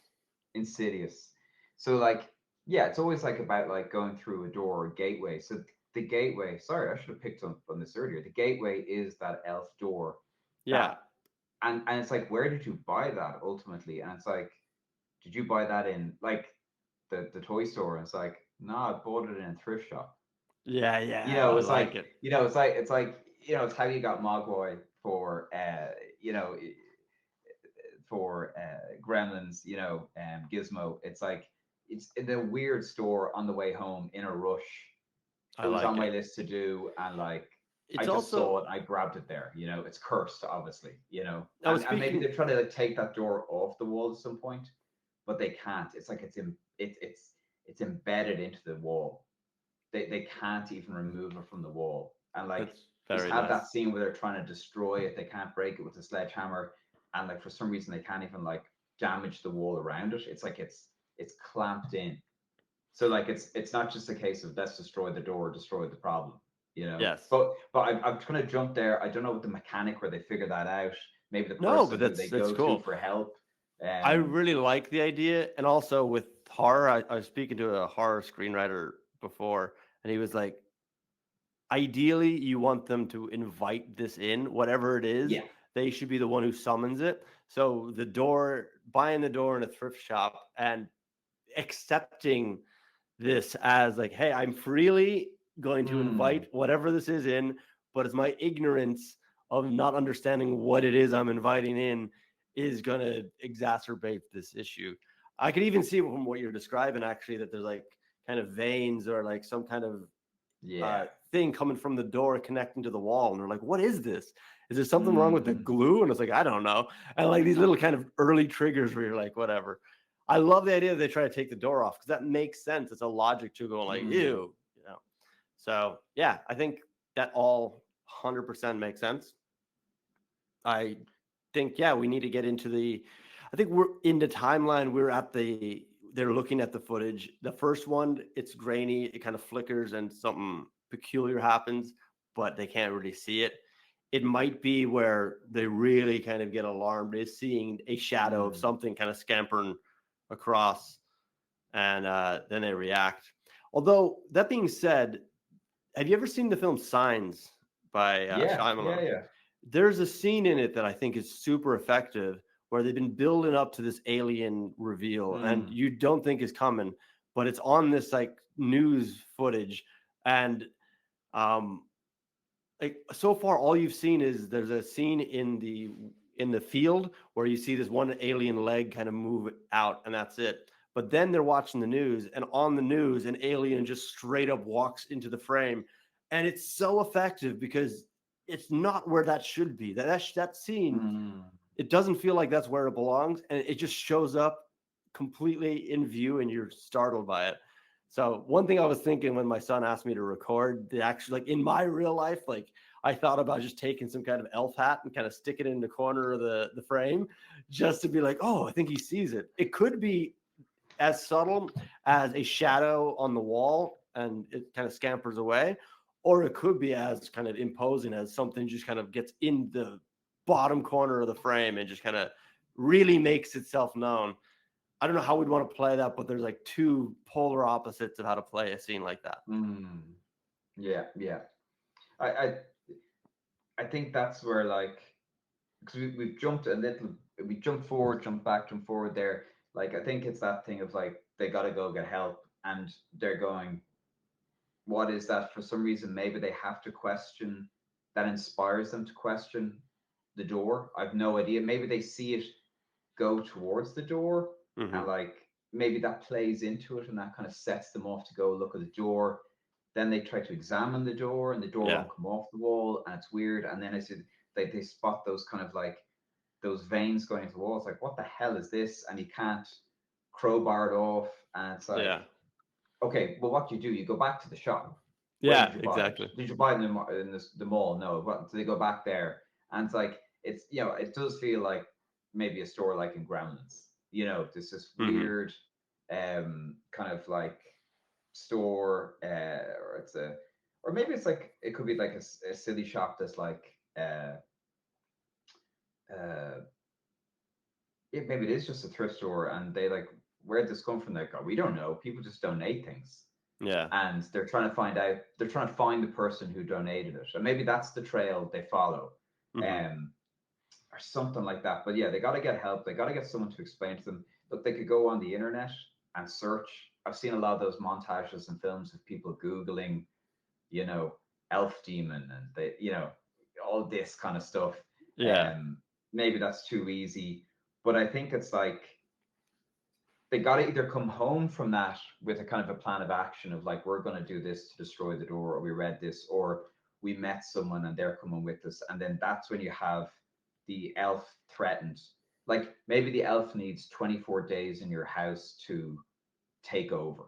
B: Insidious. So like, yeah, it's always like about like going through a door or a gateway. So the gateway. Sorry, I should have picked up on this earlier. The gateway is that elf door
A: Yeah,
B: that, and it's like, where did you buy that ultimately? And it's like, did you buy that in like the toy store? And it's like, no, I bought it in a thrift shop.
A: yeah,
B: You
A: yeah,
B: know,
A: I
B: it's
A: like
B: like,
A: it.
B: it's how you got Mogwai for you know for Gremlins, Gizmo. It's like, it's in a weird store on the way home in a rush.
A: I
B: It was on
A: like
B: my
A: it.
B: list to do, and like, I
A: It's
B: just
A: also,
B: saw it, I grabbed it there. It's cursed, obviously.
A: I was
B: And maybe
A: speaking.
B: they're trying to like take that door off the wall at some point, but they can't. It's like it's embedded into the wall. They can't even remove it from the wall. And like,
A: That's
B: just
A: very
B: have
A: nice.
B: that scene where they're trying to destroy it. They can't break it with a sledgehammer, and like for some reason they can't even like damage the wall around it. It's like it's clamped in. So like, it's not just a case of let's destroy the door, destroy the problem, you know.
A: Yes.
B: But I'm trying to jump there. I don't know what the mechanic where they figure that out. Maybe the
A: No, but
B: person who they
A: that's
B: go to
A: cool.
B: for help.
A: I
B: Um,
A: really like the idea. And also with horror, I was speaking to a horror screenwriter before, and he was like, ideally, you want them to invite this in, whatever it is,
B: yeah.
A: they should be the one who summons it. So buying the door in a thrift shop and accepting this as like, hey, I'm freely going to
B: Mm,
A: invite whatever this is in, but it's my ignorance of not understanding what it is I'm inviting in is going to exacerbate this issue. I could even see from what you're describing actually that there's like kind of veins or like some kind of
B: yeah.
A: thing coming from the door connecting to the wall, and they're like, what is this? Is there something wrong with the
B: Mm,
A: glue? And it's like, I don't know. And like these little kind of early triggers where you're like, whatever. I love the idea that they try to take the door off because that makes sense. It's a logic to going like,
B: mm.
A: ew. So yeah, I think that all 100% makes sense. I think, yeah, we need to get into I think we're in the timeline. They're looking at the footage. The first one, it's grainy, it kind of flickers and something peculiar happens, but they can't really see it. It might be where they really kind of get alarmed is seeing a shadow of
B: Mm.
A: something kind of scampering across, and then they react. Although, that being said, have you ever seen the film Signs by
B: Yeah, yeah,
A: Shyamalan?
B: yeah.
A: There's a scene in it that I think is super effective where they've been building up to this alien reveal and
B: Mm.
A: you don't think is coming, but it's on this like news footage. And um like so far all you've seen is there's a scene in the field where you see this one alien leg kind of move out, and that's it. But then they're watching the news, and on the news an alien just straight up walks into the frame, and it's so effective because it's not where that should be. That scene,
B: Mm.
A: it doesn't feel like that's where it belongs, and it just shows up completely in view and you're startled by it. So one thing I was thinking when my son asked me to record the actual, like in my real life, like I thought about just taking some kind of elf hat and kind of stick it in the corner of the frame just to be like, oh, I think he sees it. It could be as subtle as a shadow on the wall and it kind of scampers away, or it could be as kind of imposing as something just kind of gets in the bottom corner of the frame and just kind of really makes itself known. I don't know how we'd want to play that, but there's like two polar opposites of how to play a scene like that.
B: Yeah, yeah. I, I I think that's where like because we've jumped a little, we jumped forward, jumped back, jumped forward there. Like I think it's that thing of like they gotta go get help, and they're going, what is that? For some reason, maybe they have to question that inspires them to question the door. I've no idea. Maybe they see it go towards the door, and like maybe that plays into it, and that kind of sets them off to go look at the door. Then they try to examine the door, and the door won't come off the wall, and it's weird. And then it's they spot those kind of like those veins going into the wall. It's like, what the hell is this? And you can't crowbar it off, and it's like, okay, well, what do? You go back to the shop. Where did you buy it? Did you buy it in the mall? No. What? So they go back there, and it's like it's it does feel like maybe a store like in Gremlins. There's this weird kind of like store, or it's a, or maybe it's like it could be like a silly shop that's like maybe it is just a thrift store, and they like, where'd this come from? They go, we don't know. People just donate things.
A: Yeah.
B: And they're trying to find out, they're trying to find the person who donated it. And maybe that's the trail they follow. Or something like that. But yeah, they got to get help. They got to get someone to explain to them. Look, they could go on the internet and search. I've seen a lot of those montages and films of people Googling, elf demon, and all this kind of stuff.
A: Yeah.
B: Maybe that's too easy. But I think it's like they got to either come home from that with a kind of a plan of action of like, we're going to do this to destroy the door, or we read this, or we met someone and they're coming with us. And then that's when you have the elf threatened. Like maybe the elf needs 24 days in your house to take over.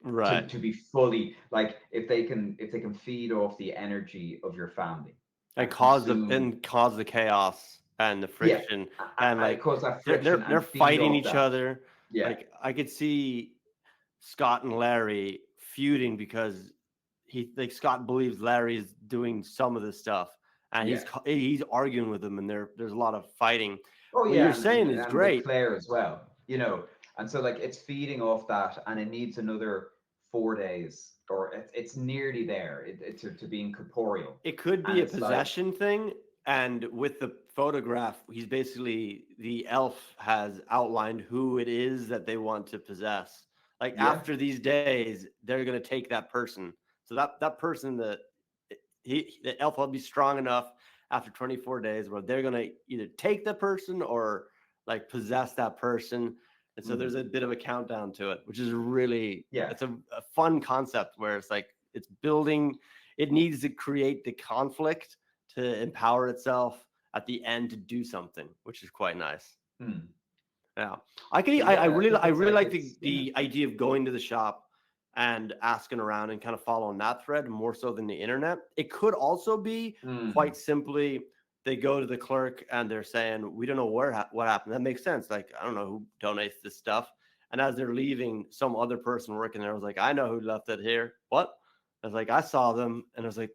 A: Right.
B: To be fully, like, if they can feed off the energy of your family
A: And cause the chaos and the friction, and like
B: cause that
A: they're
B: friction and feed
A: fighting
B: off
A: each
B: that.
A: other.
B: Yeah.
A: Like I could see Scott and Larry feuding because Scott believes Larry's doing some of this stuff, and he's arguing with him, and there's a lot of fighting.
B: Oh
A: what
B: yeah,
A: you're saying is
B: and
A: great.
B: with Claire as well, and so like it's feeding off that, and it needs another 4 days, or it's nearly there to being corporeal.
A: It could
B: And
A: be a
B: it's like,
A: possession thing, and with the photograph, he's basically, the elf has outlined who it is that they want to possess. Like after these days, they're gonna take that person. So that person, the elf will be strong enough after 24 days where they're gonna either take the person or like possess that person. And so there's a bit of a countdown to it, which is really, it's a fun concept where it's like it's building. It needs to create the conflict to empower itself at the end to do something, which is quite nice. Yeah, I really like the idea of going to the shop and asking around and kind of following that thread more so than the internet. It could also be quite simply they go to the clerk and they're saying, we don't know what happened. That makes sense. Like, I don't know who donates this stuff. And as they're leaving, some other person working there was like, I know who left it here. What? I was like, I saw them. And I was like,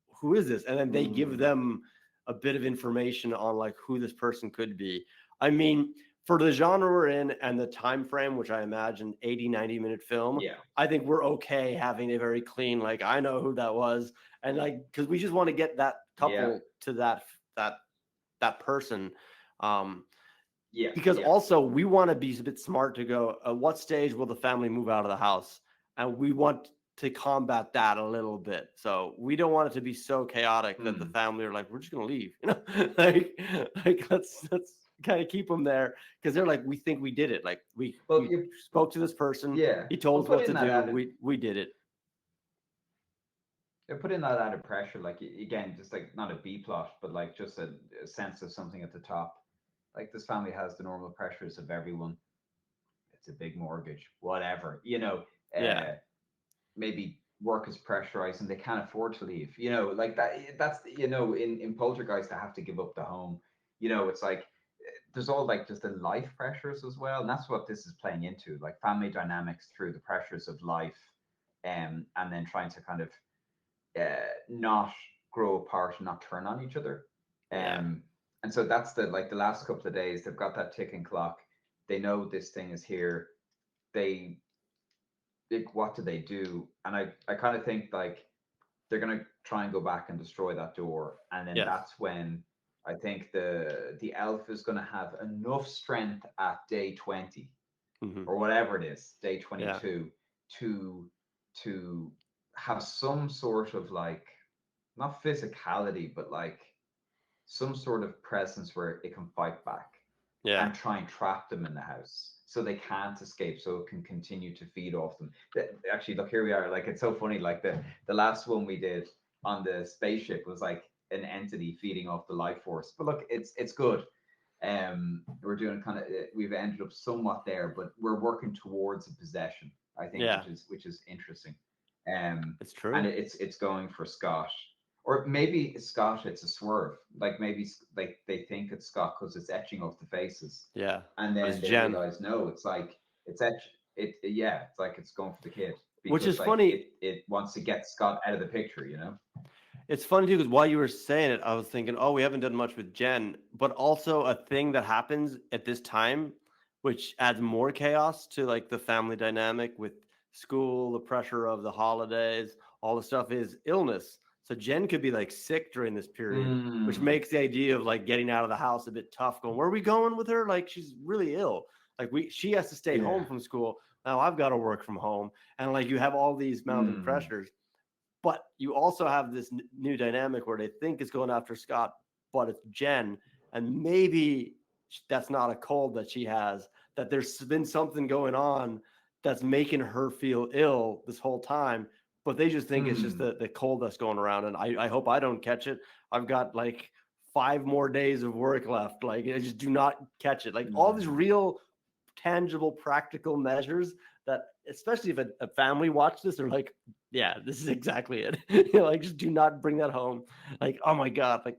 A: who is this? And then they give them a bit of information on like who this person could be. I mean, for the genre we're in and the time frame, which I imagine 80-90 minute film, I think we're okay having a very clean, like, I know who that was. And like, because we just want to get that couple to that person. Because also we want to be a bit smart to go, at what stage will the family move out of the house? And we want to combat that a little bit. So we don't want it to be so chaotic that the family are like, we're just going to leave, like let's kind of keep them there, because they're like, we think we did it. Like we spoke to this person. He told us what to do. We did it.
B: They put in that added pressure, like, again, just like not a B plot, but like just a sense of something at the top. Like, this family has the normal pressures of everyone. It's a big mortgage, whatever, maybe work is pressurized and they can't afford to leave. Like that's in Poltergeist they have to give up the home. It's like there's all like just the life pressures as well, and that's what this is playing into, like family dynamics through the pressures of life, and then trying to kind of not grow apart and not turn on each other.
A: Yeah.
B: And so that's the last couple of days they've got that ticking clock. They know this thing is here. They like, what do they do? And I kind of think like they're gonna try and go back and destroy that door, and then
A: Yes.
B: that's when I think the elf is gonna have enough strength at day 20
A: Hmm.
B: or whatever it is, day
A: Yeah.
B: 22, to to have some sort of like not physicality, but like some sort of presence where it can fight back
A: Yeah.
B: and try and trap them in the house so they can't escape, so it can continue to feed off them. Actually, look, here we are. Like, it's so funny. Like the last one we did on the spaceship was like an entity feeding off the life force. But look, it's good. We're doing kind of we've ended up somewhat there, but we're working towards a possession, I think,
A: Yeah.
B: which is interesting. Um,
A: It's
B: and
A: true.
B: it's going for Scott, or maybe Scott. It's a swerve. Like maybe like they think it's Scott because it's etching off the faces,
A: Yeah.
B: and
A: But it's
B: then they
A: Jen,
B: realize no, it's like it's etch. Yeah, it's like it's going for the kid
A: which is
B: because like
A: funny.
B: it wants to get Scott out of the picture.
A: It's funny too because while you were saying it, I was thinking, oh, we haven't done much with Jen, but also a thing that happens at this time, which adds more chaos to like the family dynamic with school, the pressure of the holidays, all the stuff is illness. So Jen could be like sick during this period, which
B: Mm,
A: makes the idea of like getting out of the house a bit tough. Going, where are we going with her? Like she's really ill. Like she has to stay
B: yeah.
A: home from school. Now I've got to work from home, and like you have all these mounting
B: Mm,
A: pressures. But you also have this new dynamic where they think it's going after Scott, but it's Jen. And maybe that's not a cold that she has, that there's been something going on that's making her feel ill this whole time. But they just think it's just
B: mm,
A: the cold that's going around. And I hope I don't catch it. I've got like 5 more days of work left. Like, I just do not catch it. Like, all these
B: mm,
A: real tangible, practical measures that, especially if a family watch this, they're like, yeah, this is exactly it. Like, just do not bring that home. Like, oh my God, like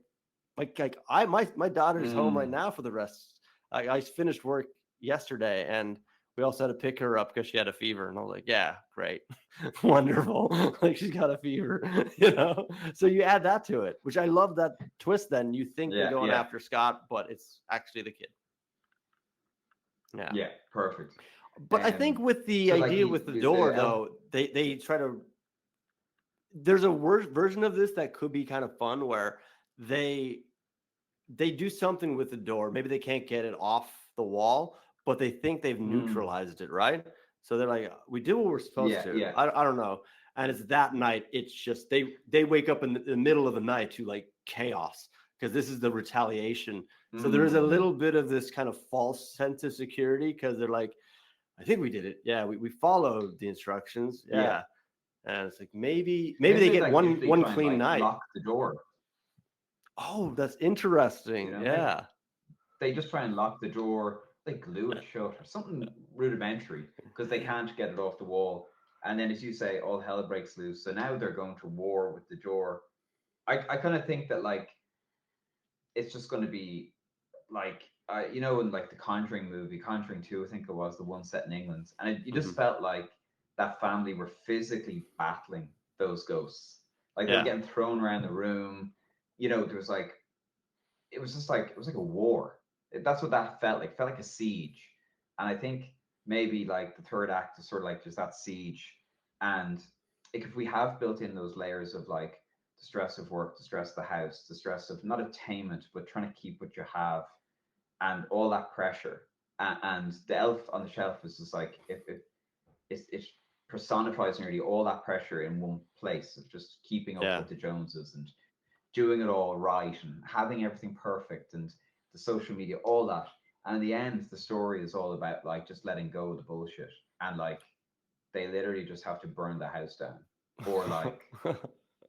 A: my daughter's home right
B: mm.
A: now for the rest. I finished work yesterday, and we also had to pick her up because she had a fever, and I was like, yeah, great, wonderful. Like, she's got a fever. So you add that to it, which I love that twist. Then you think they're
B: Yeah,
A: going
B: yeah,
A: after Scott, but it's actually the kid. Yeah.
B: yeah. Perfect.
A: But I think with the
B: So like
A: idea with the
B: is the
A: door,
B: elf?
A: though, they try to. There's a worse version of this that could be kind of fun where they they do something with the door. Maybe they can't get it off the wall, but they think they've
B: Mm,
A: neutralized it, right? So they're like, we did what we're supposed
B: yeah,
A: to.
B: yeah.
A: I don't know. And it's that night. It's just they wake up in the middle of the night to like chaos because this is the retaliation. So there is a
B: Mm,
A: little bit of this kind of false sense of security because they're like, I think we did it. Yeah, we followed the instructions.
B: yeah.
A: Yeah. And it's like maybe
B: Maybe
A: they
B: they
A: get
B: like
A: one
B: literally
A: one
B: try and
A: clean
B: like
A: night.
B: lock the door.
A: Oh, that's interesting.
B: Maybe
A: Yeah.
B: they just try and lock the door, like glue it shut or something rudimentary because they can't get it off the wall. And then, as you say, all hell breaks loose. So now they're going to war with the door. I kind of think that like it's just going to be like in like the Conjuring movie, Conjuring 2, I think it was the one set in England, and you just
A: Hmm.
B: felt like that family were physically battling those ghosts. Like they were
A: Yeah.
B: getting thrown around the room. There was like it was like a war. That's what that felt like. It felt like a siege. And I think maybe like the third act is sort of like just that siege. And like if we have built in those layers of like the stress of work, the stress of the house, the stress of not attainment, but trying to keep what you have, and all that pressure. And the elf on the shelf is just like it personifies nearly all that pressure in one place of just keeping up
A: Yeah.
B: with the Joneses and doing it all right and having everything perfect and the social media, all that. And in the end, the story is all about like just letting go of the bullshit. And like they literally just have to burn the house down or like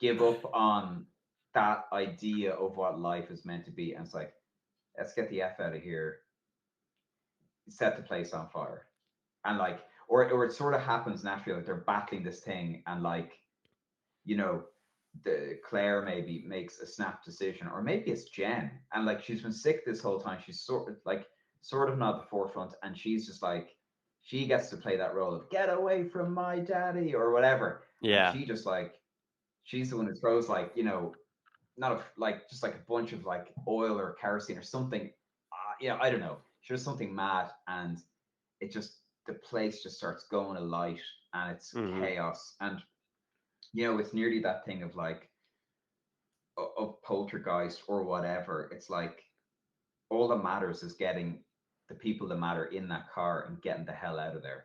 B: give up on that idea of what life is meant to be. And it's like, let's get the F out of here, set the place on fire. And like, or it sort of happens naturally, like they're battling this thing and like you know, the Claire maybe makes a snap decision, or maybe it's Jen, and like she's been sick this whole time. She's sort of not at the forefront, and she's just like she gets to play that role of get away from my daddy or whatever, and
A: Yeah.
B: she just like she's the one who throws like not a like just like a bunch of like oil or kerosene or something. I don't know. She does something mad, and it just the place just starts going alight, and it's
A: Hmm.
B: chaos. And it's nearly that thing of like of poltergeist or whatever. It's like all that matters is getting the people that matter in that car and getting the hell out of there.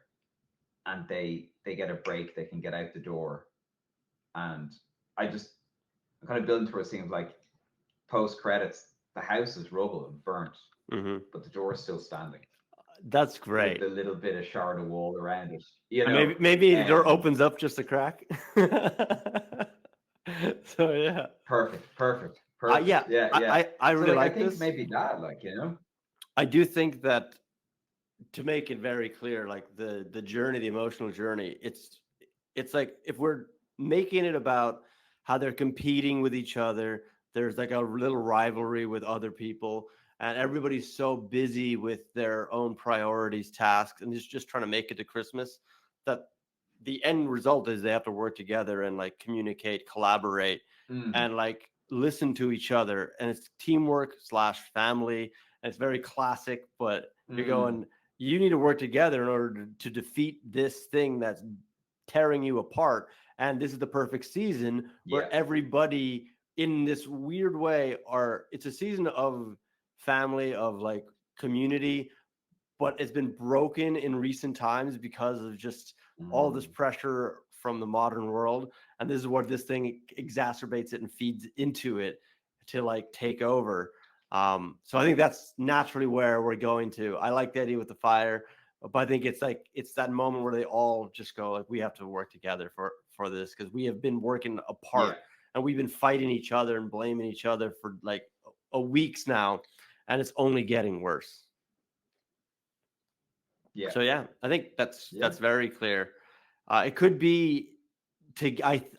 B: And they get a break, they can get out the door. And I'm kind of building towards a scene of like post credits, the house is rubble and burnt,
A: Hmm.
B: but the door is still standing
A: That's
B: with
A: great.
B: the little bit of shard of wall around it.
A: And maybe the door
B: Um,
A: opens up just a crack. So yeah.
B: perfect.
A: Yeah,
B: Yeah,
A: I,
B: yeah.
A: I
B: So
A: really
B: like I
A: like
B: think
A: this.
B: maybe that, like,
A: I do think that, to make it very clear, like the journey, the emotional journey, it's like if we're making it about how they're competing with each other, there's like a little rivalry with other people, and everybody's so busy with their own priorities, tasks, and just trying to make it to Christmas, that the end result is they have to work together and like communicate, collaborate,
B: mm,
A: and like listen to each other. And it's teamwork slash family. And it's very classic, but you're
B: mm,
A: going, you need to work together in order to defeat this thing that's tearing you apart. And this is the perfect season
B: yeah.
A: where everybody, in this weird way, it's a season of family, of like community, but it's been broken in recent times because of just all this
B: Mm,
A: pressure from the modern world. And this is what this thing exacerbates it and feeds into it to like take over. So I think that's naturally where we're going to. I like the idea with the fire, but I think it's like it's that moment where they all just go like, we have to work together for this, because we have been working
B: yeah,
A: apart and we've been fighting each other and blaming each other for like a weeks now, and it's only getting worse.
B: yeah,
A: So yeah, I think
B: yeah.
A: that's very clear. It could be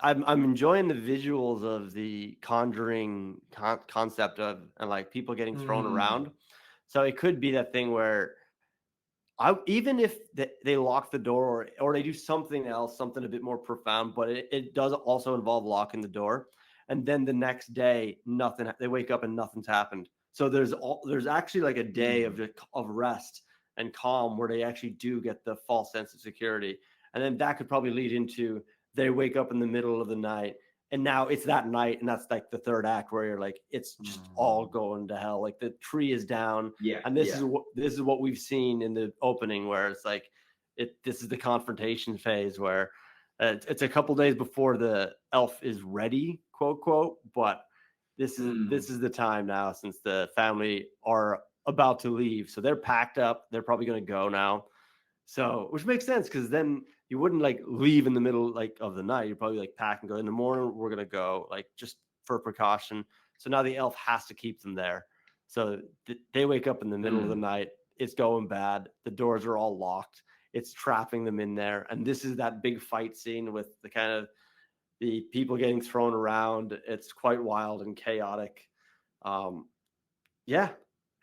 A: I'm enjoying the visuals of the Conjuring concept of, and like people getting thrown
B: Mm,
A: around. So it could be that thing where even if they lock the door, or they do something else, something a bit more profound, but it does also involve locking the door, and then the next day nothing. They wake up and nothing's happened. So there's actually like a day
B: mm,
A: of rest and calm where they actually do get the false sense of security, and then that could probably lead into they wake up in the middle of the night, and now it's that night, and that's like the third act where you're like it's just all
B: mm.
A: going to hell. Like the tree is down,
B: Yeah,
A: and
B: yeah.
A: this is what we've seen in the opening, where it's like this is the confrontation phase where it's a couple days before the elf is ready, quote quote, but
B: Mm,
A: this is the time now, since the family are about to leave, so they're packed up, they're probably going to go now. So, which makes sense, because then you wouldn't like leave in the middle like of the night. You'd probably like pack and go in the morning. We're gonna go, like, just for precaution. So now the elf has to keep them there. So they wake up in the middle of the
B: mm.
A: night. It's going bad. The doors are all locked. It's trapping them in there. And this is that big fight scene with the kind of the people getting thrown around. It's quite wild and chaotic. Um, yeah.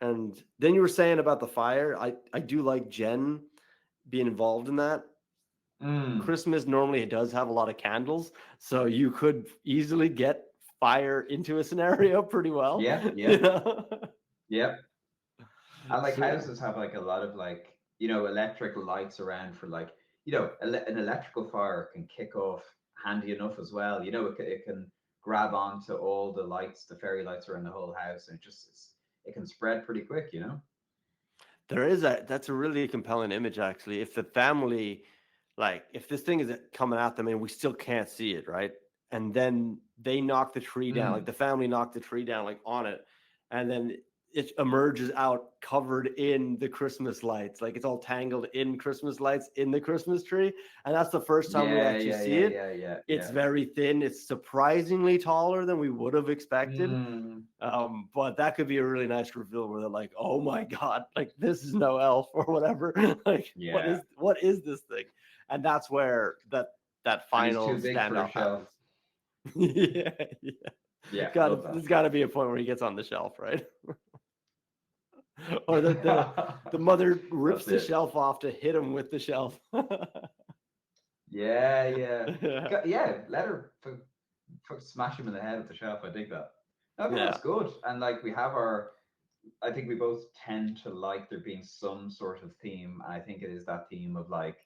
A: And then you were saying about the fire. I do like Jen being involved in that.
B: Mm.
A: Christmas normally it does have a lot of candles, so you could easily get fire into a scenario pretty well.
B: Yeah, yeah,
A: You know?
B: yeah. And like
A: So yeah.
B: houses have like a lot of like, electric lights around for like, an electrical fire can kick off handy enough as well. It can grab onto all the lights, the fairy lights around the whole house, and it can spread pretty quick.
A: That's a really compelling image, actually. If the family, like, if this thing is coming at them and we still can't see it, right? And then they knock the tree down, like
B: Mm.
A: the family knocked the tree down, like on it, and then it emerges out covered in the Christmas lights, like it's all tangled in Christmas lights in the Christmas tree. And that's the first time we
B: Yeah,
A: actually
B: yeah,
A: see
B: yeah,
A: it.
B: yeah, yeah,
A: It's
B: yeah.
A: very thin. It's surprisingly taller than we would have expected.
B: Mm.
A: But that could be a really nice reveal where they're like, "Oh my god, like this is no elf or whatever. Like
B: Yeah.
A: what is this thing?" And that's where that
B: And he's
A: final
B: too big for a
A: standoff
B: shelf.
A: happens. Yeah, yeah.
B: Yeah,
A: Got
B: love
A: to,
B: that.
A: there's got to be a point where he gets on the shelf, right? Or the mother rips
B: That's
A: the
B: it.
A: shelf off to hit him with the shelf.
B: Yeah, yeah.
A: Yeah.
B: Yeah, let her smash him in the head with the shelf. I dig that. No, I think
A: Yeah.
B: that's good. And like we have our, I think we both tend to like there being some sort of theme. And I think it is that theme of like,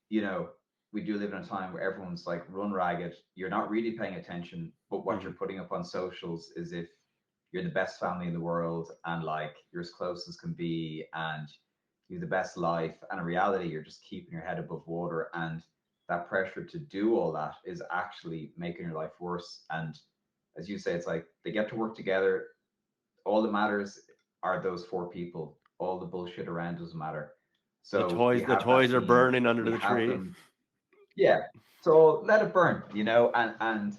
B: you know, we do live in a time where everyone's like run ragged. You're not really paying attention, but what you're
A: Mhm.
B: putting up on socials is if you're the best family in the world and like you're as close as can be and you have the best life. And in reality, you're just keeping your head above water. And that pressure to do all that is actually making your life worse. And as you say, it's like they get to work together. All that matters are those four people. All the bullshit around doesn't matter. So we
A: The
B: have that
A: toys are
B: theme.
A: burning under
B: We
A: the
B: have
A: tree.
B: them, yeah. So let it burn, you know, and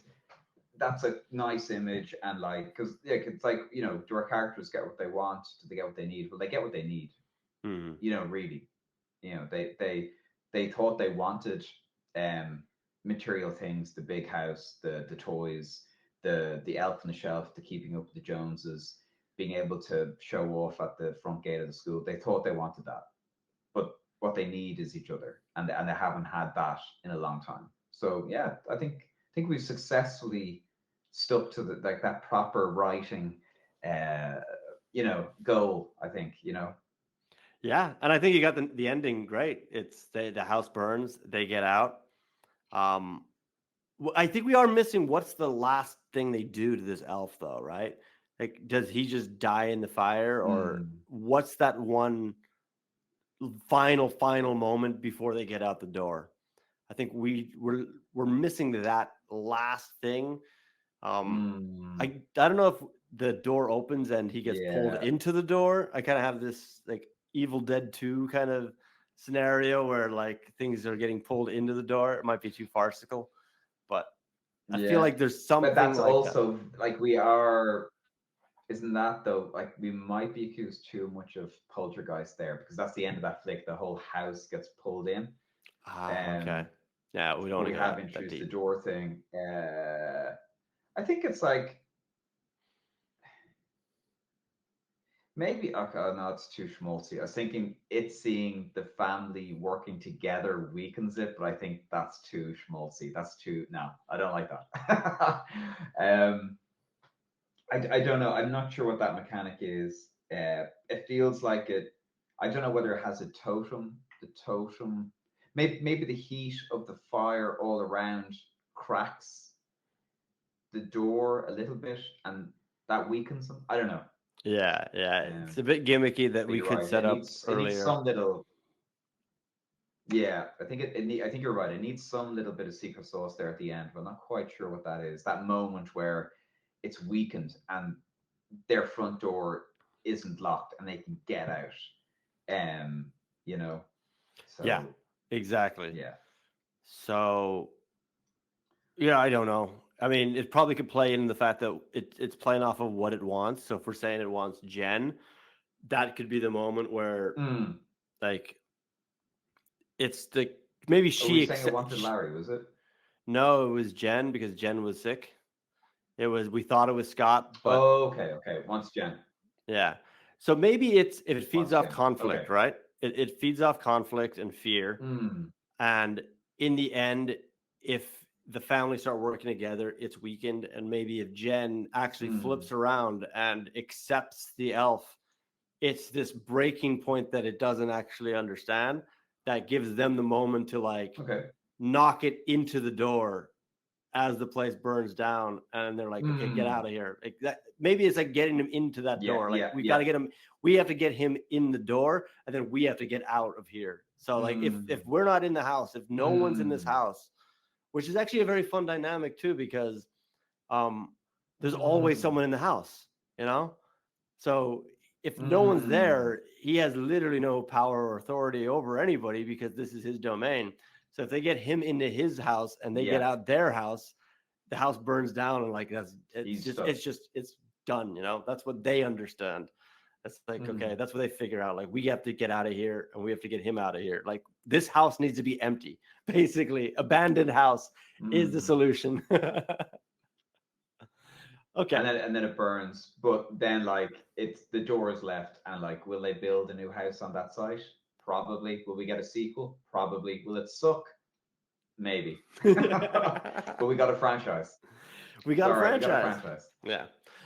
B: that's a nice image. And like, because yeah, it's like, you know, do our characters get what they want? Do they get what they need? Well, they get what they need,
A: Mhm.
B: you know, really. You know, they thought they wanted um material things, the big house, the toys, the elf on the shelf, the keeping up with the Joneses, being able to show off at the front gate of the school. They thought they wanted that, but what they need is each other, and they haven't had that in a long time. So yeah, I think we've successfully stuck to the like that proper writing, uh, you know, goal. I think you know.
A: Yeah, and I think you got the ending great. It's the house burns, they get out. Um, I think we are missing what's the last thing they do to this elf, though, right? Like, does he just die in the fire, or
B: Mm,
A: what's that one final moment before they get out the door? I think we're missing that last thing. Um,
B: mm,
A: I don't know if the door opens and he gets pulled
B: yeah,
A: into the door. I kind of have this like Evil Dead 2 kind of scenario where like things are getting pulled into the door. It might be too farcical, but I feel
B: yeah.
A: like there's
B: But
A: something
B: that's
A: like that.
B: also like we are. Isn't that though? Like we might be accused too much of poltergeist there because that's the end of that flick. The whole house gets pulled in.
A: Ah, okay.
B: Um,
A: Yeah, we don't
B: but
A: want to
B: we
A: go
B: have
A: that
B: introduced the
A: deep.
B: door thing. I think it's like maybe okay, oh, no, it's too schmaltzy. I was thinking it's seeing the family working together weakens it, but I think that's too schmaltzy. That's too no, I don't like that. I don't know. I'm not sure what that mechanic is. It feels like it. I don't know whether it has a totem. The totem, maybe the heat of the fire all around cracks the door a little bit, and that weakens them. I don't know.
A: Yeah, yeah. It's
B: Um,
A: a bit gimmicky that
B: but
A: we
B: you're
A: could
B: right.
A: set up
B: It needs
A: earlier.
B: some little. Yeah, I think I think you're right. It needs some little bit of secret sauce there at the end, but I'm not quite sure what that is. That moment where it's weakened and their front door isn't locked and they can get out. Um, you know.
A: Yeah,
B: So
A: exactly.
B: yeah.
A: So yeah, I don't know. I mean, it probably could play in the fact that it's playing off of what it wants. So if we're saying it wants Jen, that could be the moment where
B: Mm.
A: like it's the maybe
B: Or were you
A: she
B: saying it
A: accept.
B: wanted Larry? Was it?
A: No, it was Jen because Jen was sick. It was we thought it was Scott, but
B: Oh, okay, okay. Once Jen.
A: yeah. So maybe it's if it feeds
B: Once
A: off
B: Jen. Okay.
A: conflict, right? It feeds off conflict and fear.
B: Mm.
A: And in the end, if the family start working together, it's weakened. And maybe if Jen actually
B: Mm.
A: flips around and accepts the elf, it's this breaking point that it doesn't actually understand that gives them the moment to like
B: Okay.
A: knock it into the door as the place burns down, and they're like, okay, get out
B: Mm.
A: of here. Like that, maybe it's like getting him into that
B: Yeah,
A: door. Like
B: yeah,
A: we got
B: yeah.
A: to get him, we have to get him in the door, and then we have to get out of here. So like if
B: Mm.
A: we're not in the house, if no one's in this
B: Mm.
A: house, which is actually a very fun dynamic too, because um there's always
B: Mm.
A: someone in the house, you know. So if no one's
B: Mm.
A: there, he has literally no power or authority over anybody because this is his domain. So if they get him into his house and they get
B: Yeah,
A: out their house, the house burns down, and like that's
B: he's stuck.
A: it's done, you know. That's what they understand. It's like, okay, that's what they figure out. Like, we have to get out of here and we have to get him out of here. Like, this house needs to be empty. Basically, abandoned house is the solution. Okay.
B: And then it burns. But then like it's the door is left, and like, will they build a new house on that site? Probably. Will we get a sequel? Probably. Will it suck? Maybe. But we got a franchise.
A: We got a
B: All right,
A: franchise.
B: we got a franchise.
A: Yeah.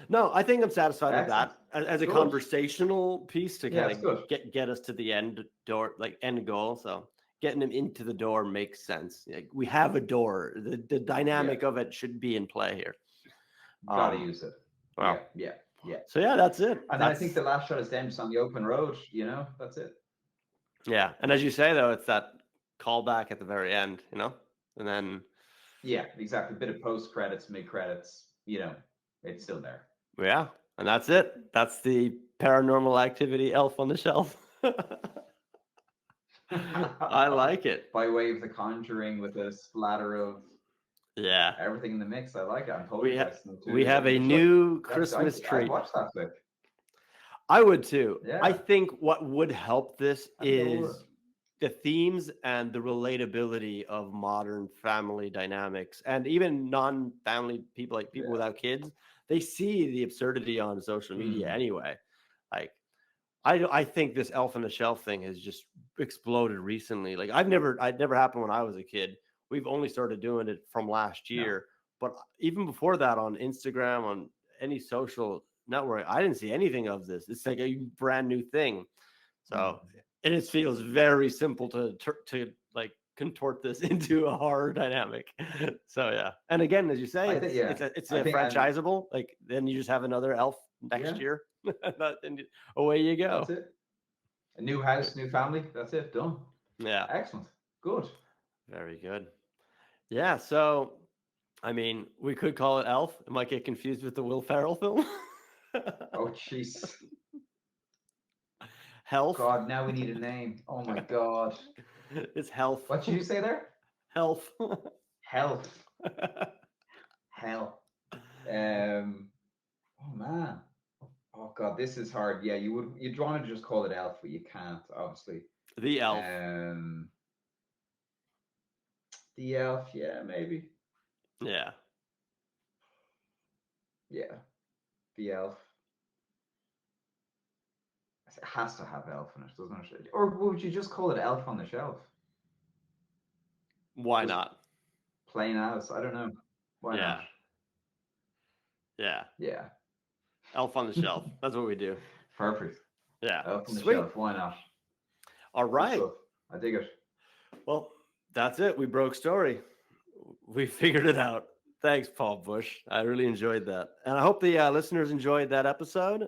A: No, I think I'm satisfied
B: Excellent.
A: with that as a
B: Good.
A: conversational piece to
B: Yeah,
A: kind
B: it's
A: of
B: good.
A: get us to the end door, like end goal. So getting them into the door makes sense. Like, we have a door. The dynamic of it should be in play here.
B: Gotta use it.
A: Wow.
B: Yeah.
A: So yeah, that's it.
B: And then I think the last shot is them just on the open road, you know, that's it.
A: Yeah. And as you say, though, it's that callback at the very end, you know, and then.
B: Yeah, exactly. A bit of post credits, mid credits, you know, it's still there.
A: Yeah. And that's it. That's the Paranormal Activity Elf on the Shelf. I like it.
B: By way of The Conjuring with a splatter of everything in the mix. I like it. I'm totally
A: we have a new Christmas tree.
B: I'd watch that flick.
A: I would too.
B: Yeah.
A: I think what would help this is the themes and the relatability of modern family dynamics, and even non-family people, like people without kids. They see the absurdity on social media anyway. Like, I think this Elf on the Shelf thing has just exploded recently. Like, it never happened when I was a kid. We've only started doing it from last year. But even before that, on Instagram, on any social network, I didn't see anything of this. It's like a brand new thing. So, and it feels very simple to like contort this into a horror dynamic. So yeah, and again, as you say, it's franchisable. Like, then you just have another Elf next year, and away you go.
B: That's it. A new house, new family. That's it. Done.
A: Yeah.
B: Excellent. Good.
A: Very good. Yeah. So, I mean, we could call it Elf. It might get confused with the Will Ferrell film.
B: Oh, jeez.
A: Health.
B: God, now we need a name. Oh my God.
A: It's Health.
B: What did you say there?
A: Health.
B: Health. Hell. Oh man. Oh God, this is hard. Yeah, you'd want to just call it Elf, but you can't, obviously.
A: The Elf.
B: The Elf, yeah, maybe.
A: Yeah.
B: Yeah. The Elf. It has to have Elf in it, doesn't it? Or would you just call it Elf on the Shelf?
A: Why not?
B: Plain as, I don't know. Why not?
A: Yeah.
B: Yeah.
A: Elf on the Shelf. That's what we do.
B: Perfect.
A: Yeah.
B: Elf on the Shelf. Why not?
A: All right.
B: I dig it.
A: Well, that's it. We broke story. We figured it out. Thanks, Paul Bushe. I really enjoyed that. And I hope the listeners enjoyed that episode.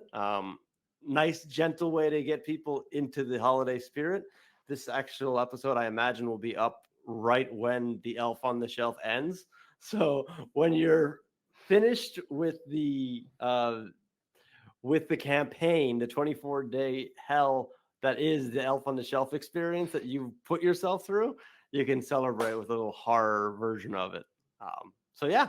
A: Nice, gentle way to get people into the holiday spirit. This actual episode, I imagine, will be up right when the Elf on the Shelf ends. So when you're finished with the campaign, the 24-day hell that is the Elf on the Shelf experience that you put yourself through, you can celebrate with a little horror version of it. So yeah,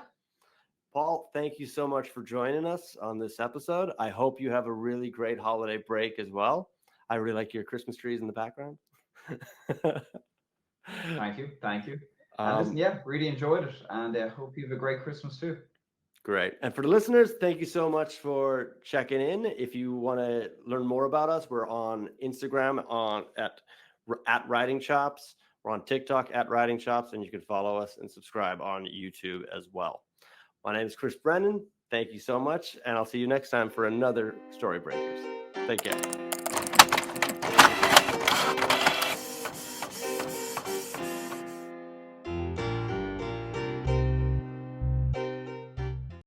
A: Paul, thank you so much for joining us on this episode. I hope you have a really great holiday break as well. I really like your Christmas trees in the background.
B: Thank you. And listen, really enjoyed it, and I hope you have a great Christmas too.
A: Great. And for the listeners, thank you so much for checking in. If you want to learn more about us, we're on Instagram at Writing Chops. We're on TikTok at Writing Chops, and you can follow us and subscribe on YouTube as well. My name is Chris Brennan. Thank you so much, and I'll see you next time for another Storybreakers. Take care.